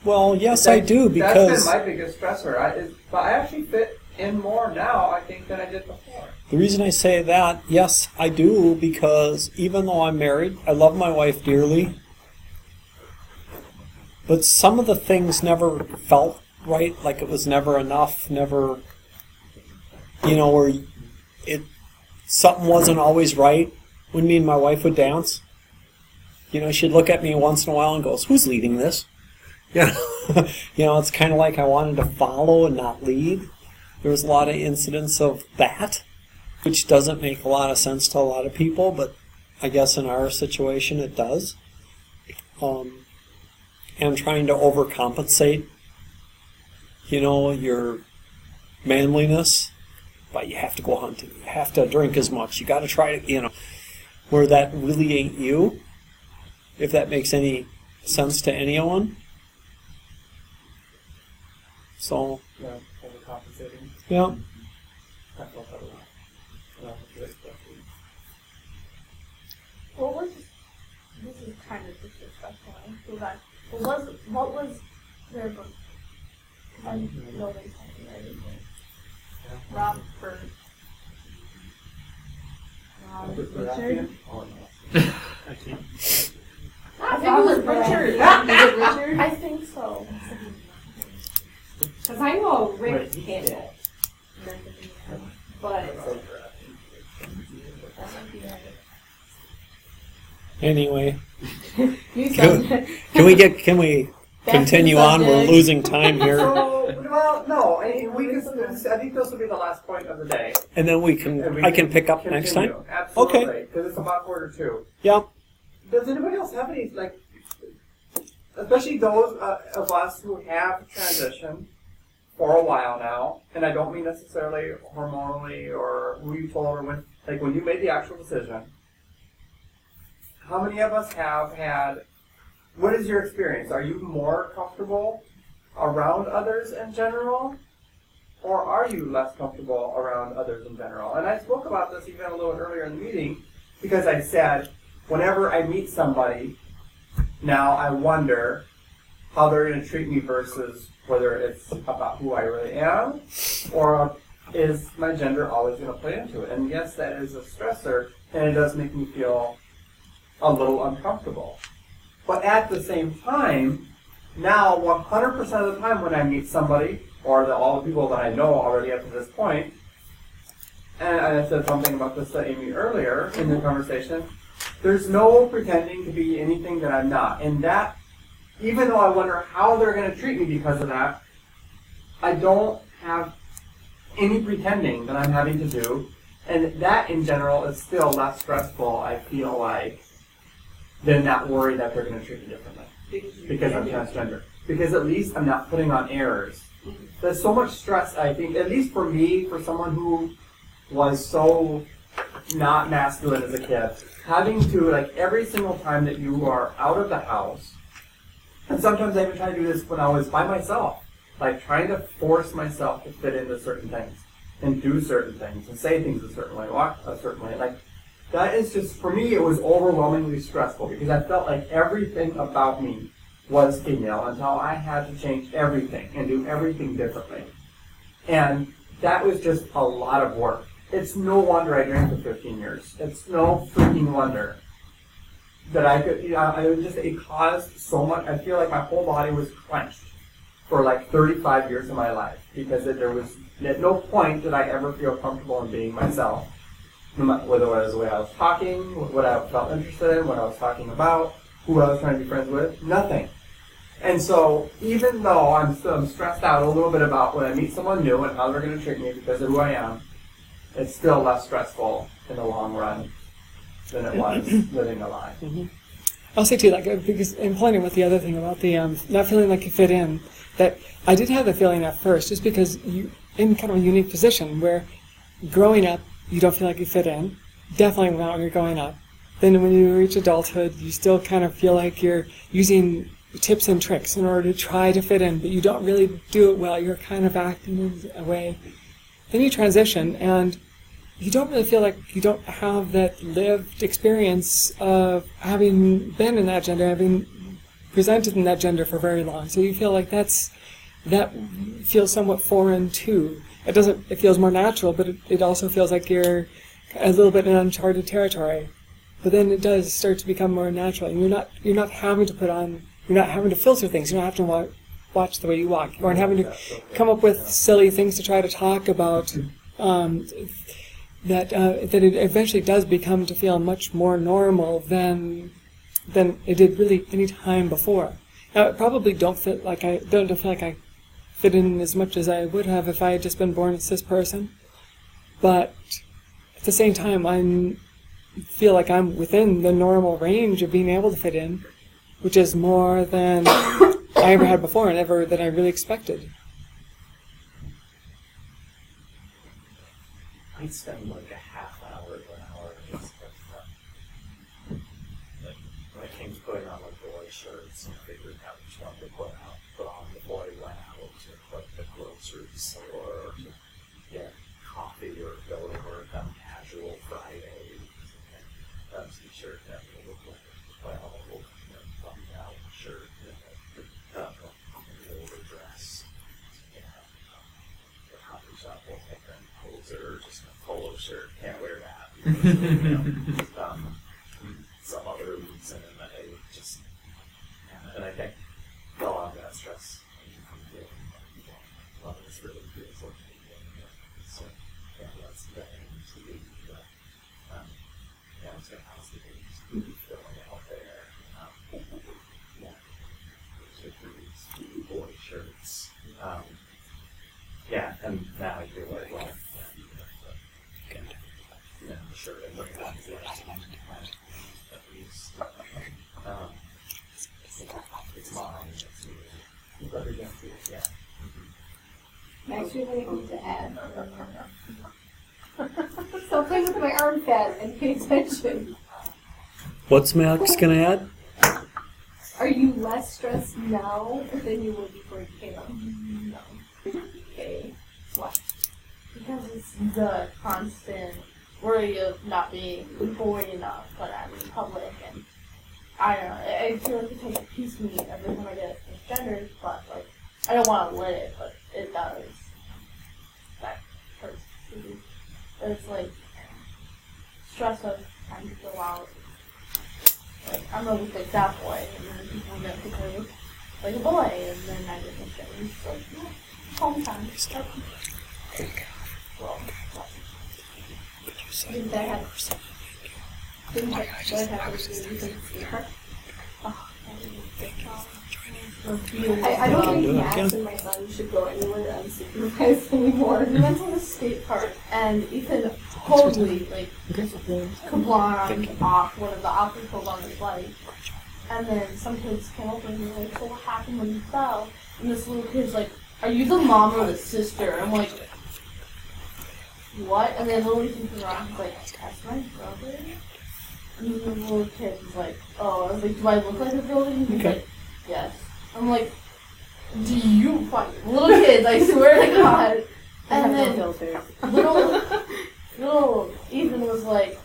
B: Well, yes, I do,
A: That's been
B: because
A: my biggest stressor. But I actually fit in more now, I think, than I did before.
B: the reason I say that, yes, I do, because even though I'm married, I love my wife dearly, but some of the things never felt right, like it was never enough, never, where something wasn't always right. When me and my wife would dance, she'd look at me once in a while and goes, "Who's leading this?" It's kind of like I wanted to follow and not lead. There was a lot of incidents of that, which doesn't make a lot of sense to a lot of people, but I guess in our situation it does. And trying to overcompensate, your manliness, but you have to go hunting, you have to drink as much, you got to try to, where that really ain't you, if that makes any sense to anyone. So,
A: Yeah, overcompensating.
B: yeah.
A: I felt that a lot.
G: What was, this is kind of disrespectful, go back, but what was their book? I know they told me everything. Rob Bird. Richard?
A: I can't.
G: I think it was Richard.
F: Is it Richard?
G: I think so.
C: Because I know Rick
A: Wait,
C: Campbell.
G: But
B: Anyway,
F: You sound
B: can we
F: Back to
B: continue
F: the
B: on? We're
F: subject.
B: losing time here,
A: No. I think this will be the last point of the day.
B: and then I can pick up next time.
A: Absolutely.
B: Okay.
A: Because it's about 1:45.
B: Yeah.
A: Does anybody else have any, especially those of us who have transitioned for a while now, and I don't mean necessarily hormonally or who you told or when you made the actual decision, how many of us have had, what is your experience? Are you more comfortable around others in general, or are you less comfortable around others in general? And I spoke about this even a little earlier in the meeting, because I said, whenever I meet somebody, now I wonder how they're going to treat me versus whether it's about who I really am, or is my gender always going to play into it? And yes, that is a stressor, and it does make me feel a little uncomfortable. But at the same time, now 100% of the time when I meet somebody, or all the people that I know already up to this point, and I said something about this to Amy earlier in the conversation, there's no pretending to be anything that I'm not. And that, even though I wonder how they're going to treat me because of that, I don't have any pretending that I'm having to do. And that, in general, is still less stressful, I feel like, than that worry that they're going to treat me differently. Because I'm transgender. Because at least I'm not putting on airs. There's so much stress, I think, at least for me, for someone who was so not masculine as a kid, having to, like, every single time that you are out of the house, and sometimes I even try to do this when I was by myself, like trying to force myself to fit into certain things, and do certain things, and say things a certain way, walk a certain way, like, that is just, for me, it was overwhelmingly stressful, because I felt like everything about me was female until I had to change everything and do everything differently. And that was just a lot of work. It's no wonder I drank for 15 years. It's no freaking wonder that I could, it caused so much, I feel like my whole body was clenched for like 35 years of my life, because there was, at no point did I ever feel comfortable in being myself. Whether it was the way I was talking, what I felt interested in, what I was talking about, who I was trying to be friends with, nothing. And so, even though I'm stressed out a little bit about when I meet someone new and how they're going to treat me because of who I am, it's still less stressful in the long run than it was living a lie.
D: Mm-hmm. I'll say too, like, because in pointing with the other thing about the not feeling like you fit in, that I did have the feeling at first, just because you're in kind of a unique position where growing up, you don't feel like you fit in, definitely when you're growing up. Then when you reach adulthood, you still kind of feel like you're using tips and tricks in order to try to fit in, but you don't really do it well. You're kind of acting in a way. Then you transition, and you don't really feel like you don't have that lived experience of having been in that gender, having presented in that gender for very long. So you feel like that feels somewhat foreign too. It feels more natural, but it also feels like you're a little bit in uncharted territory. But then it does start to become more natural, and you're not having to filter things. You don't have to watch the way you walk. You aren't having to come up with silly things to try to talk about. That it eventually does become to feel much more normal than it did really any time before. Now, I probably don't feel like I fit in as much as I would have if I had just been born a cis person. But at the same time, I feel like I'm within the normal range of being able to fit in, which is more than I ever had before and ever that I really expected.
H: I'd spend like a half hour to an hour just like when it came to putting on like boy shirts and figuring out which one to put on before I went out to like the grocery store or to get coffee or go to work on casual Friday. That t-shirt that would look like button out shirt and an overdress. The coffee shop will take a poser or just a polo shirt. Can't wear that. Some other reason that I just, and I think a lot of that stress well, this really feels like so yeah, that's the thing to be yeah, it's gonna have to be filling out there. So for these boy shirts. Yeah, and now I feel like well sure and bring it up to at least it's mine, it's me. Yeah.
C: Max, you have anything to add? So play with my arm fat and pay attention.
B: What's Max going to add?
C: Are you less stressed now than you were before you came out? No. Okay. Why?
G: Because it's the constant worry of not being boy enough when I'm in public, and I don't know, I feel like it takes a piece of me every time I get transgendered, but like, I don't want to let it, but it does. That hurts. There's like, stress of trying to go out. Like, I'm gonna look like that boy, and then people are gonna think I look like a boy, and then I get transgendered. So, home time.
C: Didn't that happen? Didn't that happen to you in skate park? I don't think Max and my son should go anywhere unsupervised anymore.
G: We went to the skate park and Ethan totally like kablam off one of the obstacles on his bike. And then some kids came up and were like, so what happened when you fell? And this little kid's like, are you the mom or the sister? I'm like, what? And then little Ethan comes around, he's like, that's my brother? And then the little kid was like, oh, I was like, do I look like a brother? And he's like, yes. I'm like, do you fucking little kids, I swear to God. And then little Ethan was like,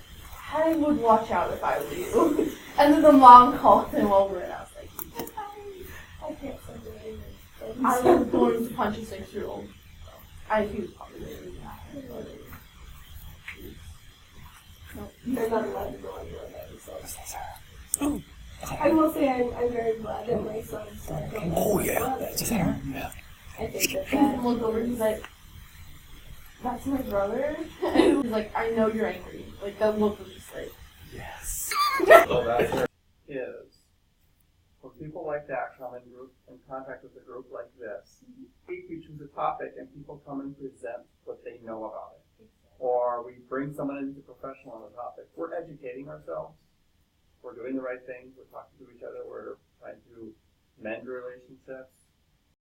G: I would watch out if I were you. And then the mom called him over and I was like,
C: I can't send you anything.
G: I was going to punch a 6-year-old. He was probably really mad.
C: They're not allowed to go anywhere by themselves. I will say I'm very glad that my son started going.
B: Oh yeah, that's her. Yeah.
C: I think that
G: Ethan looked over and he's like, that's my brother? And he's like, I know you're angry. Like, that look was just like,
A: Yes. So that's where it is. When people like that come in contact with a group like this, we choose a topic and people come and present what they know about it. Or we bring someone in who's a professional on the topic. We're educating ourselves. We're doing the right things. We're talking to each other. We're trying to mend relationships.